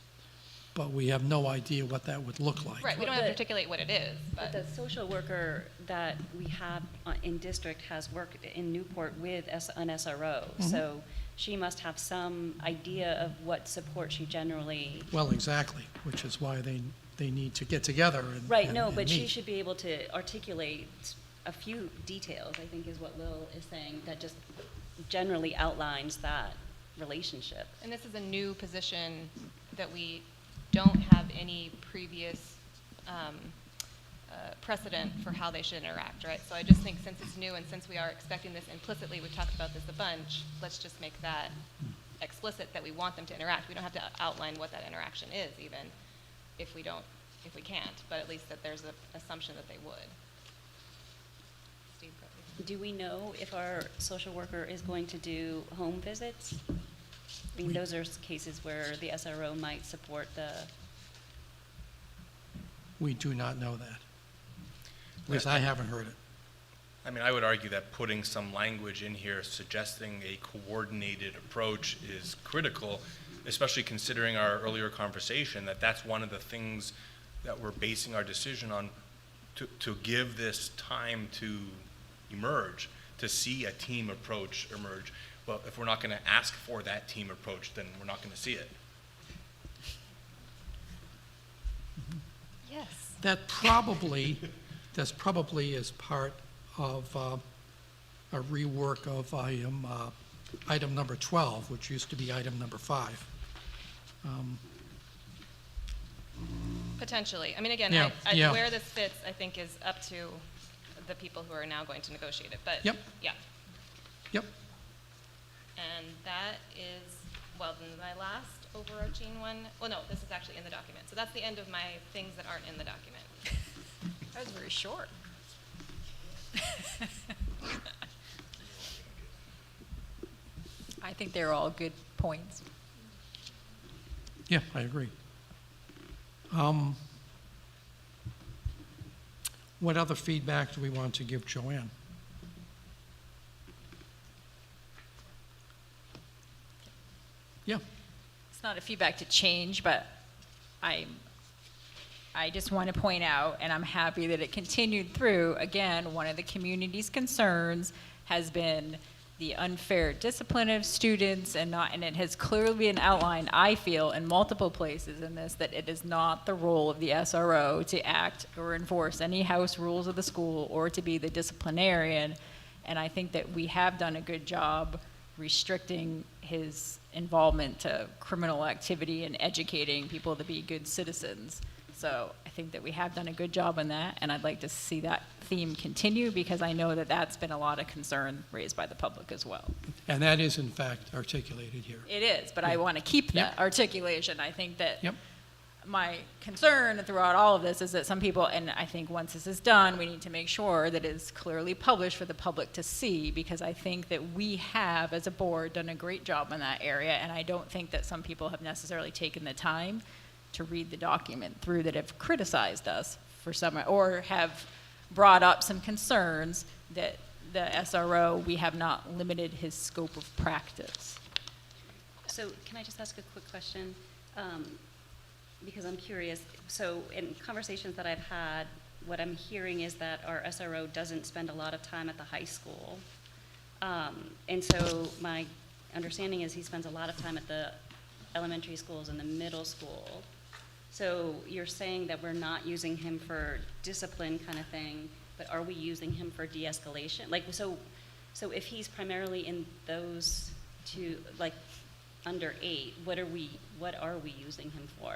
but we have no idea what that would look like. Right, we don't have to articulate what it is, but. The social worker that we have in district has worked in Newport with an SRO, so she must have some idea of what support she generally. Well, exactly, which is why they need to get together and Right, and- no, and but she meet. should be able to articulate a few details, I think is what Lil is saying, that just generally outlines that relationship. And this is a new position that we don't have any previous precedent for how they should interact, right? So I just think since it's new and since we are expecting this implicitly, we've talked about this a bunch, let's just make that explicit that we want them to interact. We don't have to outline what that interaction is even if we can't, but at least that there's an assumption that they would. Steve, go ahead. Do we know if our social worker is going to do home visits? I mean, those are cases where the SRO might support the. We do not know that. At least I haven't heard it. I mean, I would argue that putting some language in here suggesting a coordinated approach is critical, especially considering our earlier conversation, that that's one of the things that we're basing our decision on, to give this time to emerge, to see a team approach emerge. Well, if we're not going to ask for that team approach, then we're not going to see it. Yes. That's probably is part of a rework of item number 12, which used to be item number 5. Potentially. I mean, again, Yeah. where this fits, I think, is up to the people who are now going to negotiate it. But Yep. yeah. Yep. And that is, well, then my last overarching one. Well, no, this is actually in the document. So that's the end of my things that aren't in the document. That was very short. I think they're all good points. Yeah, I agree. What other feedback do we want to give Joanne? Yeah. It's not a feedback to change, but I just want to point out, and I'm happy that it continued through, again, one of the community's concerns has been the unfair discipline of students, and it has clearly been outlined, I feel, in multiple places in this, that it is not the role of the SRO to act or enforce any house rules of the school or to be the disciplinarian. And I think that we have done a good job restricting his involvement to criminal activity and educating people to be good citizens. So I think that we have done a good job on that, and I'd like to see that theme continue because I know that that's been a lot of concern raised by the public as well. And that is, in fact, articulated here. It is, but I want to keep that articulation. I think that Yep. my concern throughout all of this is that some people, and I think once this is done, we need to make sure that it's clearly published for the public to see, because I think that we have, as a board, done a great job in that area, and I don't think that some people have necessarily taken the time to read the document through that have criticized us for some, or have brought up some concerns that the SRO, we have not limited his scope of practice. So can I just ask a quick question? because I'm curious, so in conversations that I've had, what I'm hearing is that our SRO doesn't spend a lot of time at the high school. And so my understanding is he spends a lot of time at the elementary schools and the middle school. So you're saying that we're not using him for discipline kind of thing, but are we using him for de-escalation? Like, so if he's primarily in those two, like under 8, what are we using him for?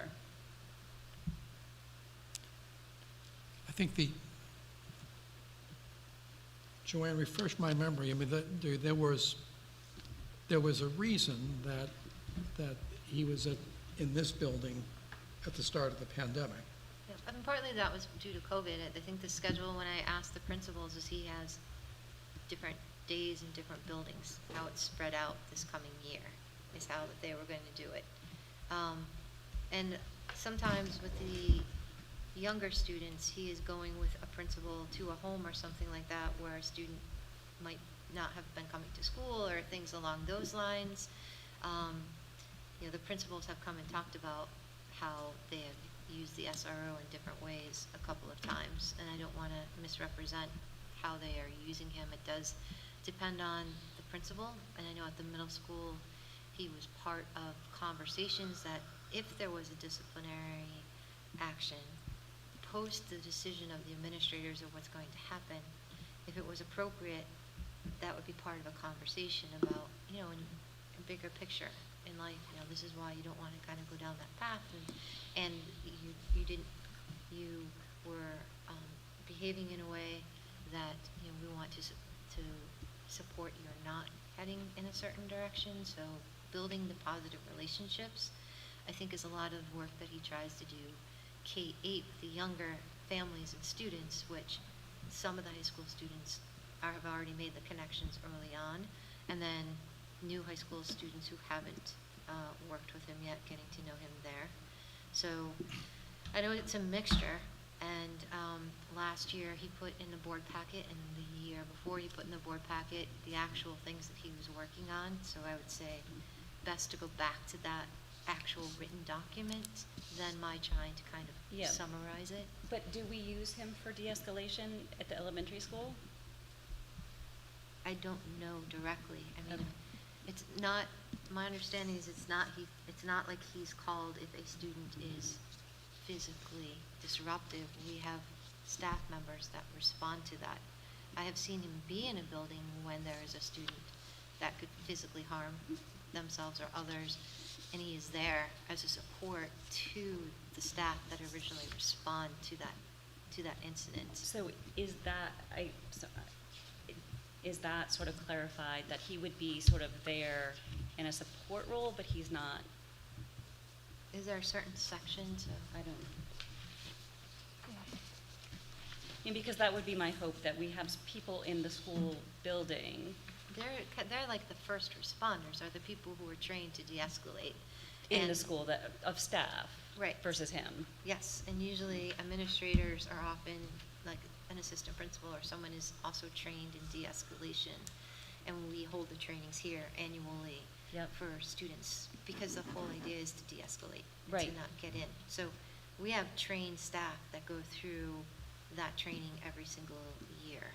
I think Joanne, refresh my memory. I mean, there was a reason that he was in this building at the start of the pandemic. Yeah, and partly that was due to COVID. I think the schedule, when I asked the principals, is he has different days in different buildings, how it's spread out this coming year, is how that they were going to do it. And sometimes with the younger students, he is going with a principal to a home or something like that where a student might not have been coming to school or things along those lines. You know, the principals have come and talked about how they have used the SRO in different ways a couple of times, and I don't want to misrepresent how they are using him. It does depend on the principal, and I know at the middle school he was part of conversations that if there was a disciplinary action, post the decision of the administrators of what's going to happen, if it was appropriate, that would be part of a conversation about, you know, in a bigger picture in life, you know, this is why you don't want to kind of go down that path, and you were behaving in a way that, you know, we want to support you or not heading in a certain direction. So building the positive relationships, I think, is a lot of work that he tries to do. K-8, the younger families and students, which some of the high school students have already made the connections early on, and then new high school students who haven't worked with him yet, getting to know him there. So I know it's a mixture, and last year he put in the board packet, and the year before he put in the board packet the actual things that he was working on. So I would say best to go back to that actual written document than my trying to kind of summarize it. But do we use him for de-escalation at the elementary school? I don't know directly. I mean, it's not, my understanding is it's not like he's called if a student is physically disruptive. We have staff members that respond to that. I have seen him be in a building when there is a student that could physically harm themselves or others, and he is there as a support to the staff that originally respond to that incident. So is that sort of clarified, that he would be sort of there in a support role, but he's not? Is there a certain sections of? I don't know. And because that would be my hope, that we have people in the school building. They're like the first responders, are the people who are trained to de-escalate. In the school of staff. Right. Versus him. Yes, and usually administrators are often, like an assistant principal or someone is also trained in de-escalation. And we hold the trainings here annually for students, because the whole idea is to de-escalate, to not get in. So we have trained staff that go through that training every single year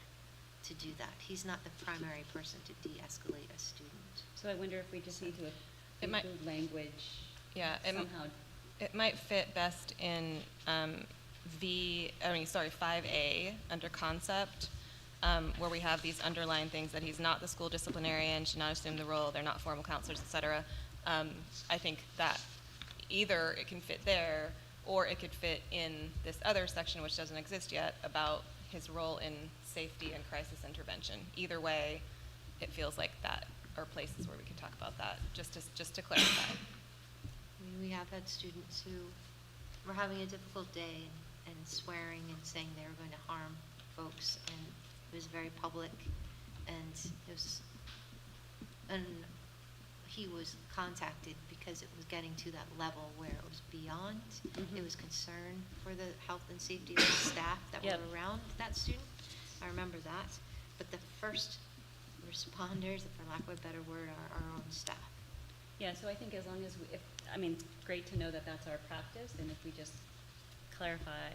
to do that. He's not the primary person to de-escalate a student. So I wonder if we just need to include language somehow. It might fit best in 5A under concept, where we have these underlying things that he's not the school disciplinarian, should not assume the role, they're not formal counselors, et cetera. I think that either it can fit there, or it could fit in this other section, which doesn't exist yet, about his role in safety and crisis intervention. Either way, it feels like that are places where we can talk about that, just to clarify. I mean, we have had students who were having a difficult day and swearing and saying they were going to harm folks, and it was very public, and he was contacted because it was getting to that level where it was beyond. It was concern for the health and safety of the staff that were around that student. I remember that. But the first responders, for lack of a better word, are our own staff. Yeah, so I think as long as I mean, it's great to know that that's our practice, and if we just clarify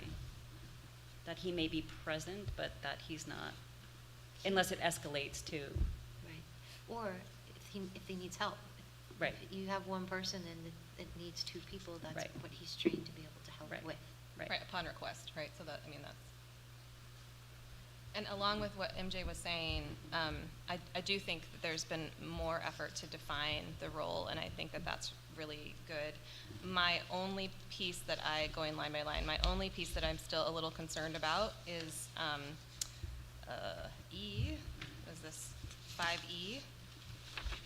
that he may be present, but that he's not, unless it escalates to. Right. Or if he needs help. Right. If you have one person and it needs two people, that's Right. what he's trained to be able to help Right. with. Right, upon request, right, so that, I mean, that's. And along with what MJ was saying, I do think that there's been more effort to define the role, and I think that that's really good. My only piece that going line by line, my only piece that I'm still a little concerned about is E, is this 5E,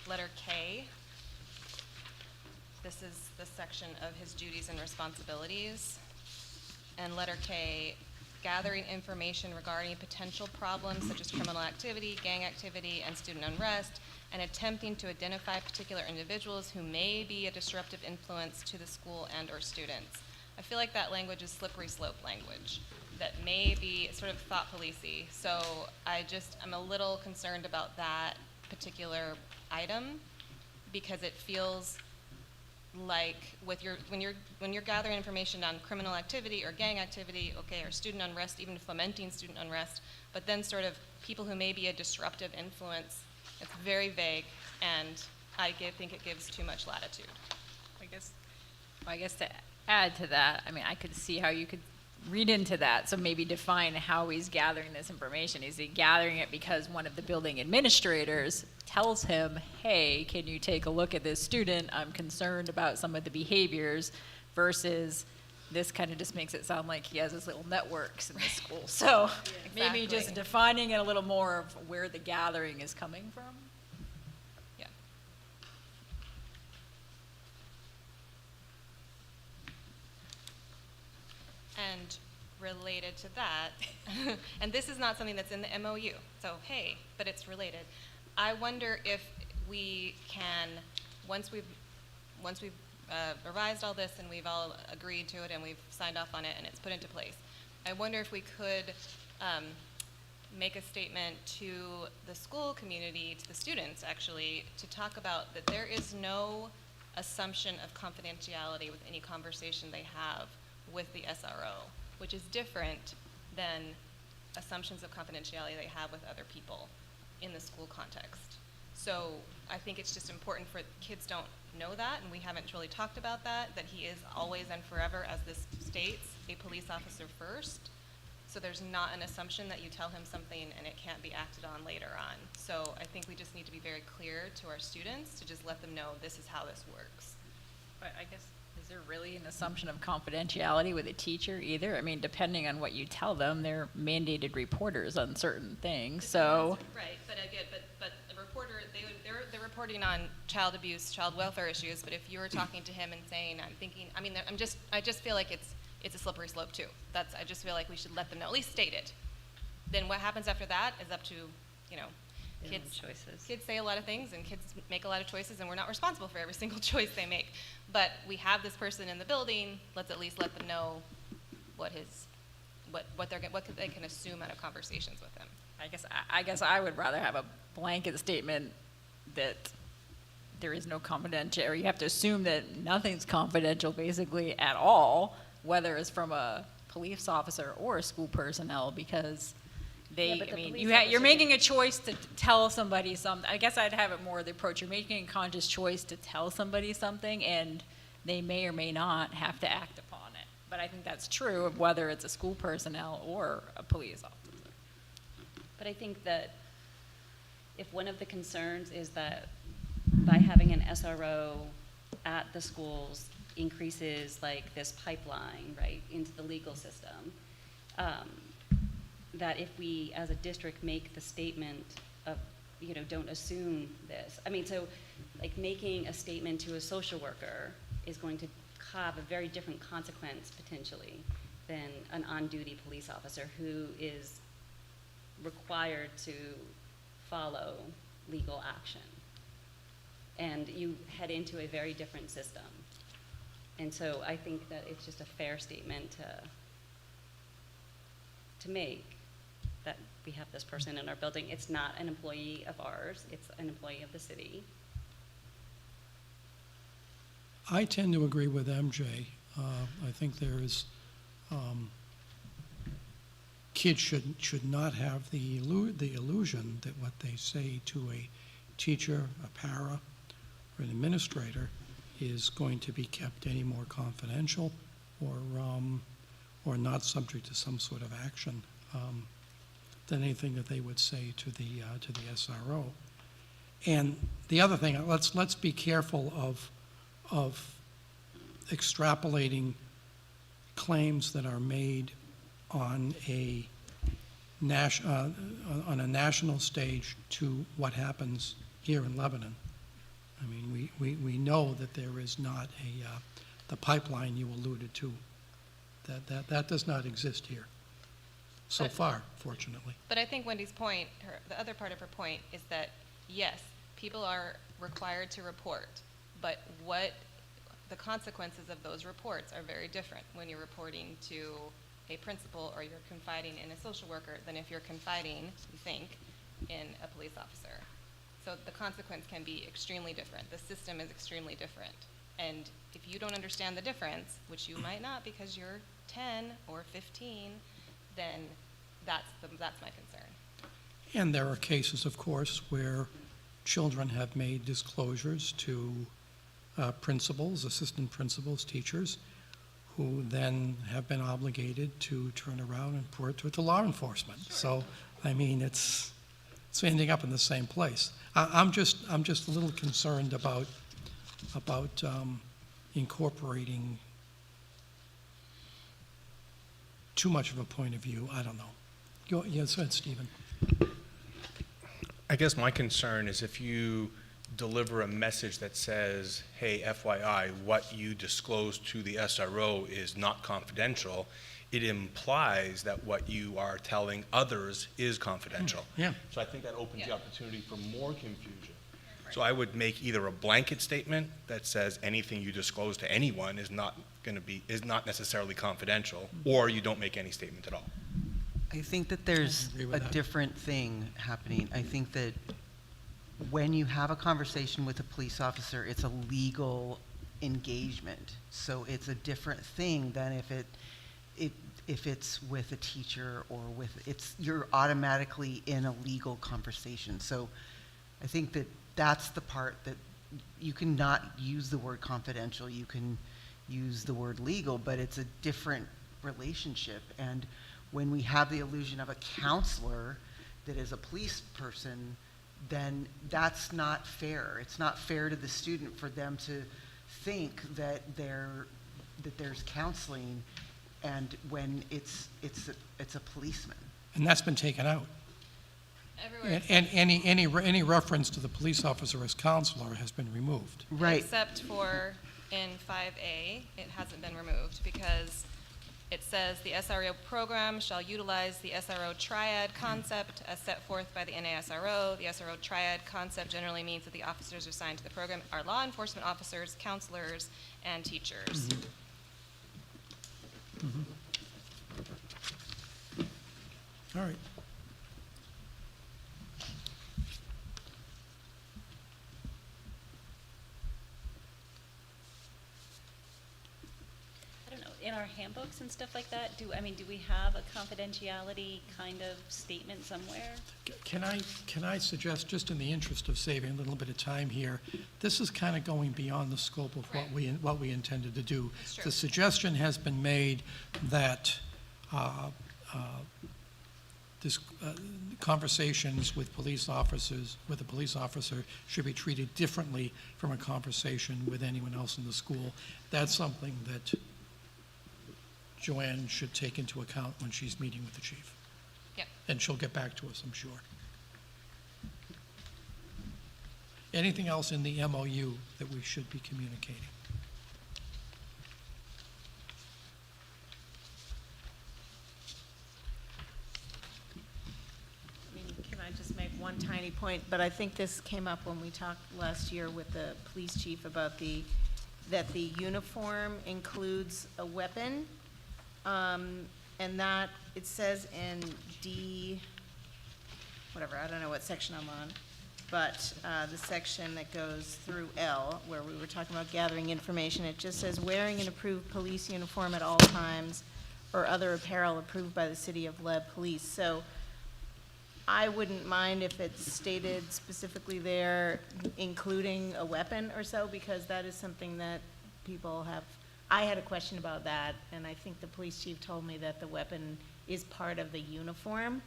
letter K. This is the section of his duties and responsibilities. And letter K, gathering information regarding potential problems such as criminal activity, gang activity, and student unrest, and attempting to identify particular individuals who may be a disruptive influence to the school and/or students. I feel like that language is slippery slope language that may be sort of thought policey. So I'm a little concerned about that particular item because it feels like when you're gathering information on criminal activity or gang activity, okay, or student unrest, even fomenting student unrest, but then sort of people who may be a disruptive influence, it's very vague, and I think it gives too much latitude. I guess to add to that, I mean, I could see how you could read into that, so maybe define how he's gathering this information. Is he gathering it because one of the building administrators tells him, hey, can you take a look at this student? I'm concerned about some of the behaviors, versus this kind of just makes it sound like he has his little networks in the school. So Yeah, maybe just exactly. defining it a little more of where the gathering is coming from. Yeah. And related to that, and this is not something that's in the MOU, so hey, but it's related. I wonder if we can, once we've revised all this and we've all agreed to it and we've signed off on it and it's put into place, I wonder if we could make a statement to the school community, to the students actually, to talk about that there is no assumption of confidentiality with any conversation they have with the SRO, which is different than assumptions of confidentiality they have with other people in the school context. So I think it's just important for kids don't know that, and we haven't really talked about that he is always and forever, as this states, a police officer first. So there's not an assumption that you tell him something and it can't be acted on later on. So I think we just need to be very clear to our students to just let them know this is how this works. But I guess, is there really an assumption of confidentiality with a teacher either? I mean, depending on what you tell them, they're mandated reporters on certain things, so. Right, but again, but a reporter, they're reporting on child abuse, child welfare issues, but if you were talking to him and saying, I just feel like it's a slippery slope too. I just feel like we should let them know, at least state it. Then what happens after that is up to, Their own choices. Kids say a lot of things and kids make a lot of choices, and we're not responsible for every single choice they make. But we have this person in the building, let's at least let them know what they can assume out of conversations with him. I guess I would rather have a blanket statement that there is no confidential, or you have to assume that nothing's confidential basically at all, whether it's from a police officer or a school personnel, because you're making a choice to tell somebody something. I guess I'd have it more the approach, you're making a conscious choice to tell somebody something, and they may or may not have to act upon it. But I think that's true of whether it's a school personnel or a police officer. But I think that if one of the concerns is that by having an SRO at the schools increases like this pipeline, right, into the legal system, that if we as a district make the statement of, don't assume this. I mean, so like making a statement to a social worker is going to have a very different consequence potentially than an on-duty police officer who is required to follow legal action. And you head into a very different system. And so I think that it's just a fair statement to make that we have this person in our building. It's not an employee of ours, it's an employee of the city. I tend to agree with MJ. I think there is, kids should not have the illusion that what they say to a teacher, a para, or an administrator is going to be kept any more confidential or not subject to some sort of action than anything that they would say to the SRO. And the other thing, let's be careful of extrapolating claims that are made on a national stage to what happens here in Lebanon. I mean, we know that there is not the pipeline you alluded to. That does not exist here, so far, fortunately. But I think Wendy's point, the other part of her point, is that yes, people are required to report, but what the consequences of those reports are very different when you're reporting to a principal or you're confiding in a social worker than if you're confiding, you think, in a police officer. So the consequence can be extremely different. The system is extremely different. And if you don't understand the difference, which you might not because you're 10 or 15, then that's my concern. And there are cases, of course, where children have made disclosures to principals, assistant principals, teachers, who then have been obligated to turn around and report to law enforcement. Sure. So, I mean, it's ending up in the same place. I'm just a little concerned about incorporating too much of a point of view. I don't know. Yes, go ahead, Stephen. I guess my concern is if you deliver a message that says, hey, FYI, what you disclose to the SRO is not confidential, it implies that what you are telling others is confidential. Yeah. So I think that opens the opportunity for more confusion. So I would make either a blanket statement that says anything you disclose to anyone is not necessarily confidential, or you don't make any statement at all. I think that there's a different thing happening. I think that when you have a conversation with a police officer, it's a legal engagement. So it's a different thing than if it's with a teacher or you're automatically in a legal conversation. So I think that that's the part that you can not use the word confidential, you can use the word legal, but it's a different relationship. And when we have the illusion of a counselor that is a police person, then that's not fair. It's not fair to the student for them to think that there's counseling, and when it's a policeman. And that's been taken out. Everywhere. And any reference to the police officer as counselor has been removed. Right. Except for in 5A, it hasn't been removed because it says the SRO program shall utilize the SRO triad concept as set forth by the NASRO. The SRO triad concept generally means that the officers assigned to the program are law enforcement officers, counselors, and teachers. All right. In our handbooks and stuff like that, do we have a confidentiality kind of statement somewhere? Can I suggest, just in the interest of saving a little bit of time here, this is kind of going beyond the scope of what we intended to do. The suggestion has been made that conversations with police officers, with a police officer, should be treated differently from a conversation with anyone else in the school. That's something that Joanne should take into account when she's meeting with the chief. Yep. And she'll get back to us, I'm sure. Anything else in the MOU that we should be communicating? Can I just make one tiny point? But I think this came up when we talked last year with the police chief about that the uniform includes a weapon. And that, it says in D, whatever, I don't know what section I'm on, but the section that goes through L, where we were talking about gathering information, it just says wearing an approved police uniform at all times or other apparel approved by the City of Leb Police. So I wouldn't mind if it's stated specifically there, including a weapon or so, because that is something that people have. I had a question about that, and I think the police chief told me that the weapon is part of the uniform,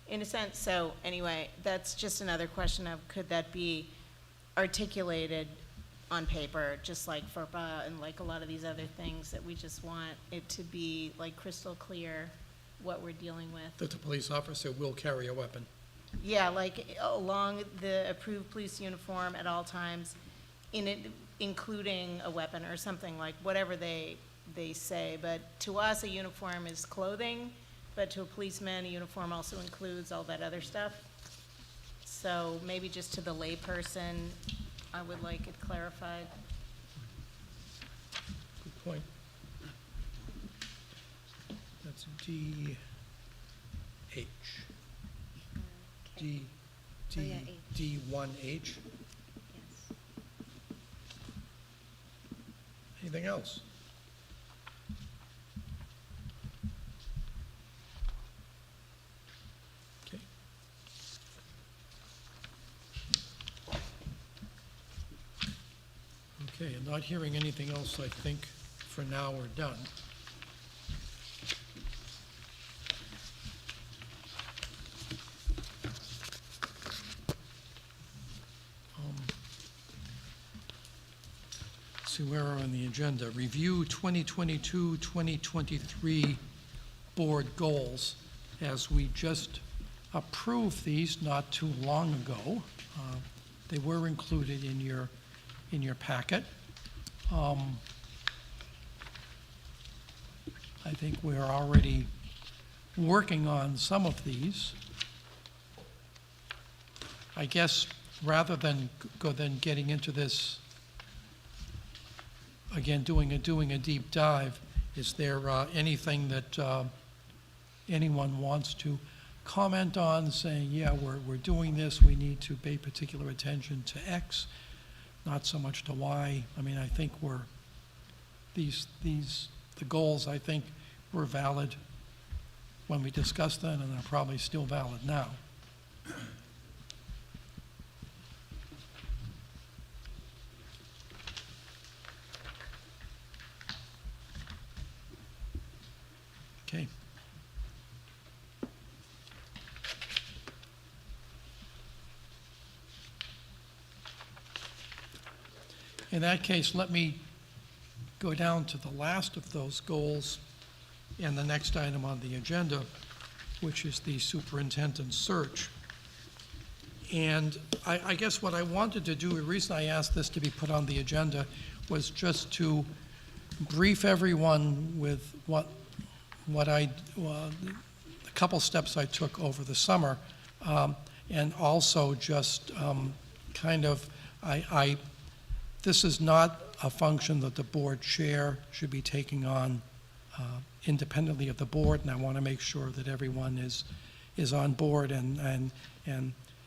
in a sense. So anyway, that's just another question of, could that be articulated on paper, just like FERPA and like a lot of these other things, that we just want it to be like crystal clear what we're dealing with. That the police officer will carry a weapon. Yeah, like along the approved police uniform at all times, in it, including a weapon or something, like whatever they say. But to us, a uniform is clothing, but to a policeman, a uniform also includes all that other stuff. So maybe just to the layperson, I would like it clarified. Good point. That's D H. D, Oh, yeah, H. D1H. Yes. Anything else? Okay. Okay, and not hearing anything else, I think for now we're done. See where we're on the agenda. Review 2022-2023 board goals. As we just approved these not too long ago, they were included in your packet. I think we're already working on some of these. I guess rather than getting into this again, doing a deep dive, is there anything that anyone wants to comment on, saying, yeah, we're doing this, we need to pay particular attention to X, not so much to Y? I mean, I think the goals, I think, were valid when we discussed them, and are probably still valid now. Okay. In that case, let me go down to the last of those goals and the next item on the agenda, which is the superintendent search. And I guess what I wanted to do, the reason I asked this to be put on the agenda, was just to brief everyone with a couple steps I took over the summer, and also just this is not a function that the board chair should be taking on independently of the board, and I want to make sure that everyone is on board and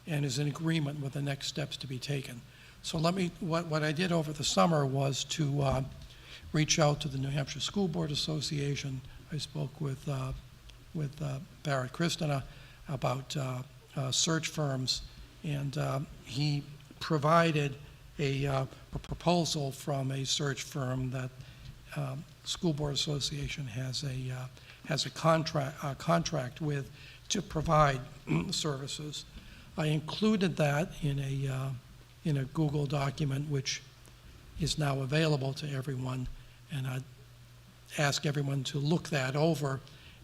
is in agreement with the next steps to be taken. So what I did over the summer was to reach out to the New Hampshire School Board Association. I spoke with Barrett Christina about search firms, and he provided a proposal from a search firm that School Board Association has a contract with to provide services. I included that in a Google document, which is now available to everyone, and I'd ask everyone to look that over,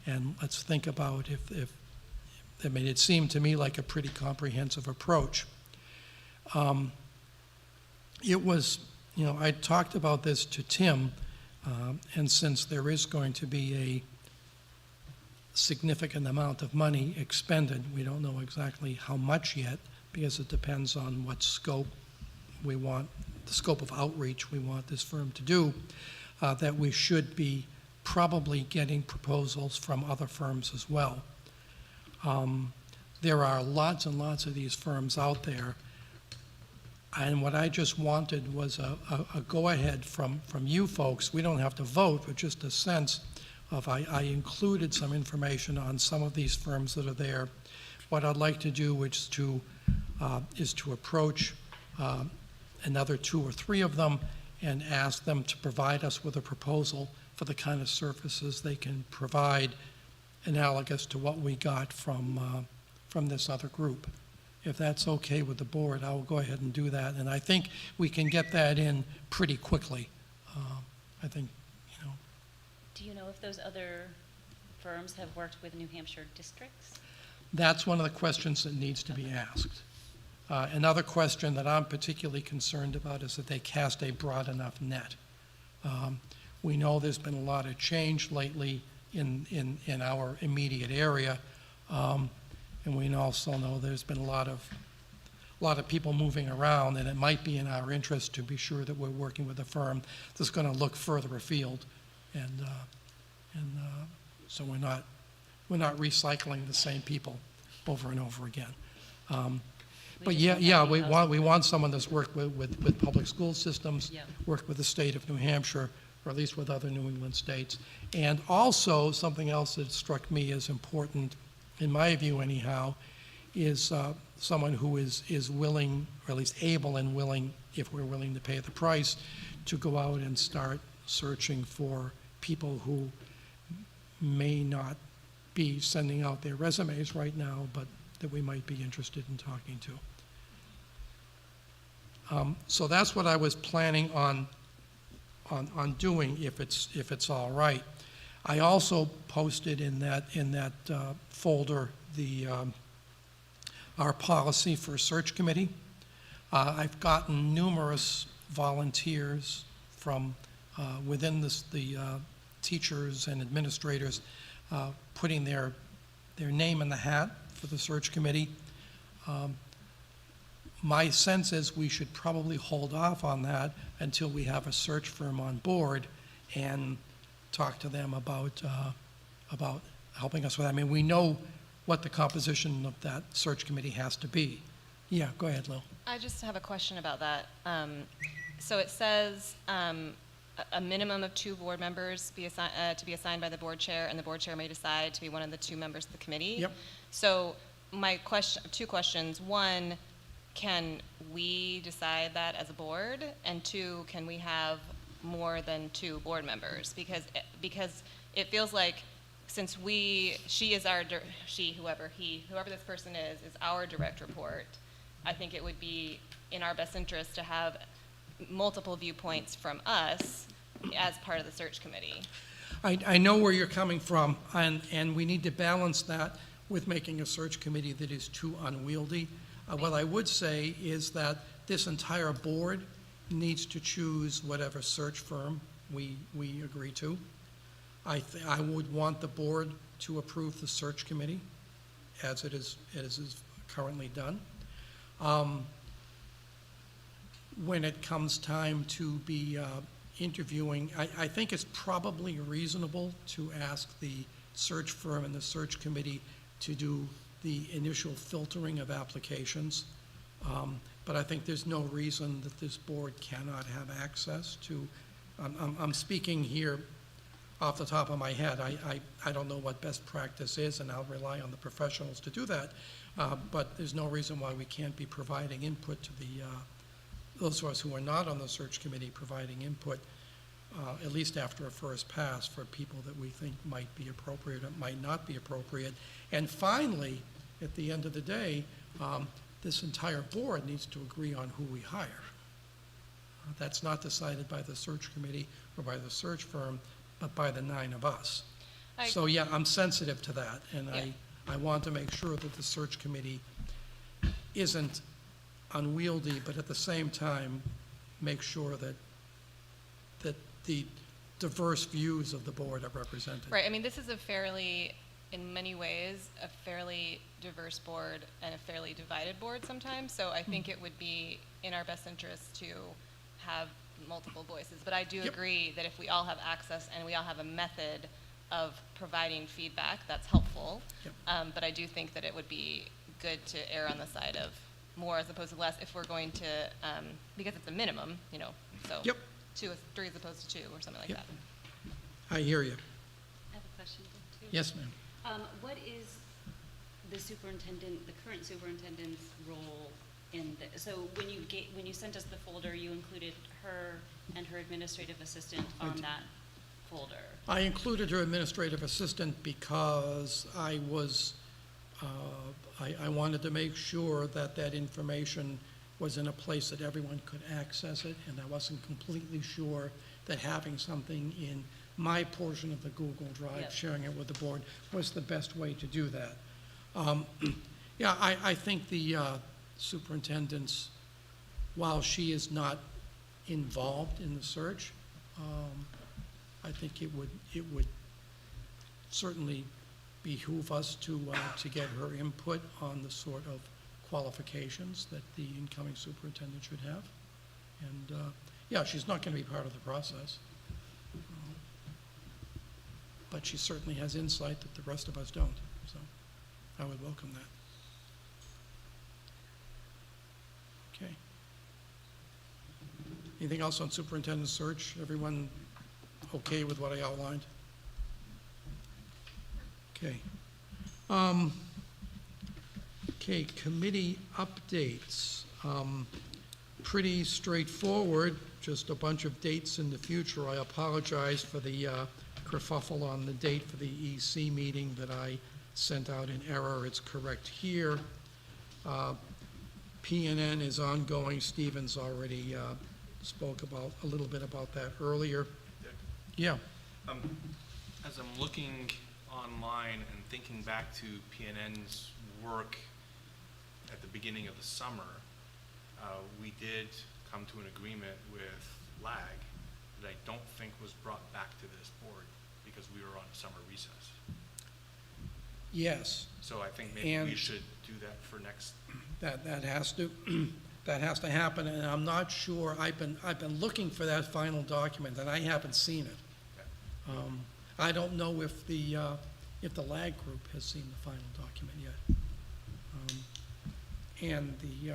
and let's think about it seemed to me like a pretty comprehensive approach. It was, I talked about this to Tim, and since there is going to be a significant amount of money expended, we don't know exactly how much yet, because it depends on what scope we want, the scope of outreach we want this firm to do, that we should be probably getting proposals from other firms as well. There are lots and lots of these firms out there. And what I just wanted was a go-ahead from you folks. We don't have to vote, but just a sense of, I included some information on some of these firms that are there. What I'd like to do is to approach another 2 or 3 of them and ask them to provide us with a proposal for the kind of services they can provide analogous to what we got from this other group. If that's okay with the board, I will go ahead and do that. And I think we can get that in pretty quickly. I think, you know. Do you know if those other firms have worked with New Hampshire districts? That's one of the questions that needs to be asked. Another question that I'm particularly concerned about is that they cast a broad enough net. We know there's been a lot of change lately in our immediate area. And we also know there's been a lot of people moving around, and it might be in our interest to be sure that we're working with a firm that's going to look further afield, and so we're not recycling the same people over and over again. But we want someone that's worked with public school systems, worked with the state of New Hampshire, or at least with other New England states, and also something else that struck me as important, in my view anyhow, is someone who is willing, or at least able and willing, if we're willing to pay the price, to go out and start searching for people who may not be sending out their resumes right now, but that we might be interested in talking to. So that's what I was planning on doing, if it's all right. I also posted in that folder our policy for a search committee. I've gotten numerous volunteers from within the teachers and administrators putting their name in the hat for the search committee. My sense is we should probably hold off on that until we have a search firm on board and talk to them about helping us with that. I mean, we know what the composition of that search committee has to be. Yeah, go ahead, Lil. I just have a question about that. So it says a minimum of 2 board members to be assigned by the board chair, and the board chair may decide to be one of the 2 members of the committee. Yep. So my 2 questions. 1, can we decide that as a board? And 2, can we have more than 2 board members? Because it feels like since whoever this person is our direct report, I think it would be in our best interest to have multiple viewpoints from us as part of the search committee. I know where you're coming from, and we need to balance that with making a search committee that is too unwieldy. What I would say is that this entire board needs to choose whatever search firm we agree to. I would want the board to approve the search committee as it is currently done. When it comes time to be interviewing, I think it's probably reasonable to ask the search firm and the search committee to do the initial filtering of applications. But I think there's no reason that this board cannot have access to, I'm speaking here off the top of my head. I don't know what best practice is, and I'll rely on the professionals to do that. But there's no reason why we can't be providing input to those of us who are not on the search committee, providing input, at least after a first pass, for people that we think might be appropriate or might not be appropriate. And finally, at the end of the day, this entire board needs to agree on who we hire. That's not decided by the search committee or by the search firm, but by the 9 of us. So yeah, I'm sensitive to that, and yeah. I want to make sure that the search committee isn't unwieldy, but at the same time, make sure that the diverse views of the board are represented. Right, I mean, this is in many ways, a fairly diverse board and a fairly divided board sometimes, so I think it would be in our best interest to have multiple voices. But I do agree that if we all have access and we all have a method of providing feedback, that's helpful. But I do think that it would be good to err on the side of more as opposed to less if we're going to, because it's a minimum, you know, so. Yep. 3 as opposed to 2 or something like Yep. that. I hear you. I have a question too. Yes, ma'am. What is the superintendent, the current superintendent's role in the, so when you sent us the folder, you included her and her administrative assistant on that folder? I included her administrative assistant because I was, I wanted to make sure that that information was in a place that everyone could access it, and I wasn't completely sure that having something in my portion of the Google Drive, Yep. sharing it with the board, was the best way to do that. Yeah, I think the superintendent's, while she is not involved in the search, I think it would certainly behoove us to get her input on the sort of qualifications that the incoming superintendent should have. And, yeah, she's not going to be part of the process. But she certainly has insight that the rest of us don't, so I would welcome that. Okay. Anything else on superintendent search? Everyone okay with what I outlined? Okay. Okay, committee updates. Pretty straightforward, just a bunch of dates in the future. I apologize for the kerfuffle on the date for the EC meeting that I sent out in error. It's correct here. PNN is ongoing. Stephen's already spoke about a little bit about that earlier. Yeah. As I'm looking online and thinking back to PNN's work at the beginning of the summer, we did come to an agreement with LAG that I don't think was brought back to this board because we were on summer recess. Yes. So I think maybe we should do that for next. That has to that has to happen, and I'm not sure. I've been looking for that final document, and I haven't seen it. I don't know if the LAG group has seen the final document yet. And the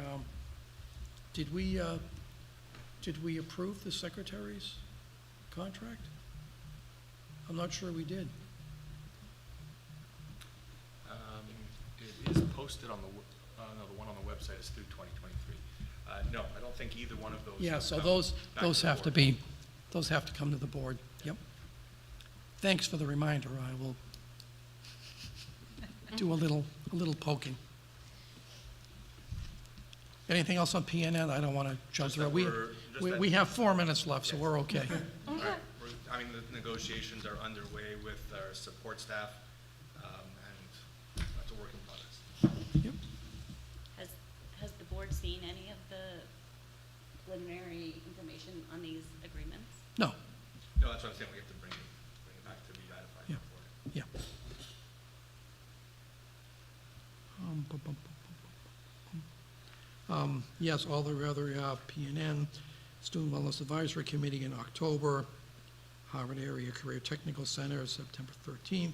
did we approve the secretary's contract? I'm not sure we did. It is posted on the no, the one on the website is through 2023. No, I don't think either one of those. Yeah, have so come those back have the to board. be, those have to come to the board. Yep. Thanks for the reminder. I will do a little poking. Anything else on PNN? I don't want to jump Just that through. We have 4 minutes left, so we're okay. All right. I mean, the negotiations are underway with our support staff, and that's a work in progress. Yep. Has the board seen any of the preliminary information on these agreements? No. No, that's what I'm saying. We have to bring it back to be ratified. Yeah. before. Yeah. Yes, all the other PNN, Student Wellness Advisory Committee in October, Harvard Area Career Technical Center, September 13th.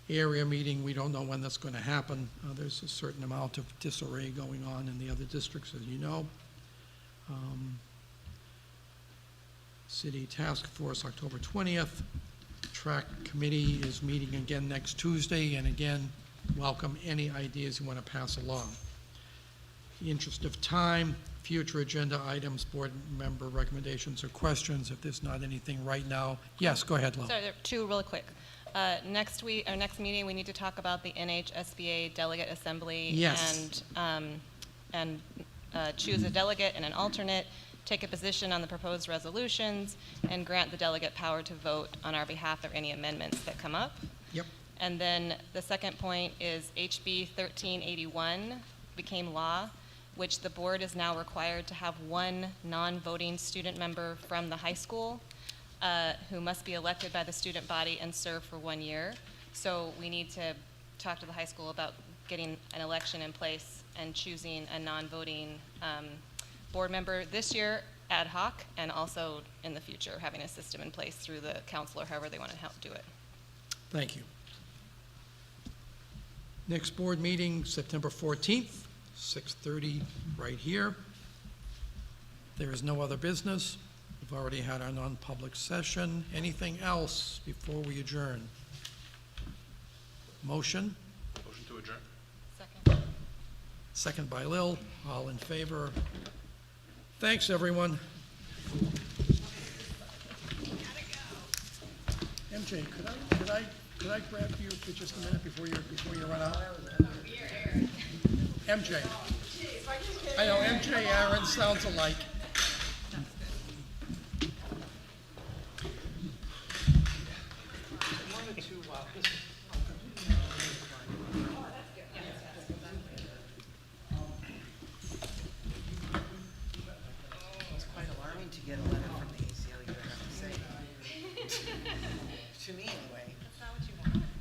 Area meeting, we don't know when that's going to happen. There's a certain amount of disarray going on in the other districts, as you know. City Task Force, October 20th. Track Committee is meeting again next Tuesday, and again, welcome any ideas you want to pass along. In the interest of time, future agenda items, board member recommendations or questions, if there's not anything right now. Yes, go ahead, Lo. Sorry, there are 2 really quick. Next week, our next meeting, we need to talk about the NHSBA Delegate Assembly. Yes. And choose a delegate and an alternate, take a position on the proposed resolutions, and grant the delegate power to vote on our behalf or any amendments that come up. Yep. And then the second point is HB 1381 became law, which the board is now required to have 1 non-voting student member from the high school who must be elected by the student body and serve for 1 year. So we need to talk to the high school about getting an election in place and choosing a non-voting board member this year ad hoc, and also in the future having a system in place through the council or however they want to help do it. Thank you. Next board meeting, September 14th. 6:30 right here. There is no other business. We've already had our non-public session. Anything else before we adjourn? Motion? Motion to adjourn. Second. Second by Lil. All in favor? Thanks, everyone. MJ, could I grab you for just a minute before you run out? MJ. I know MJ, Aaron sounds alike.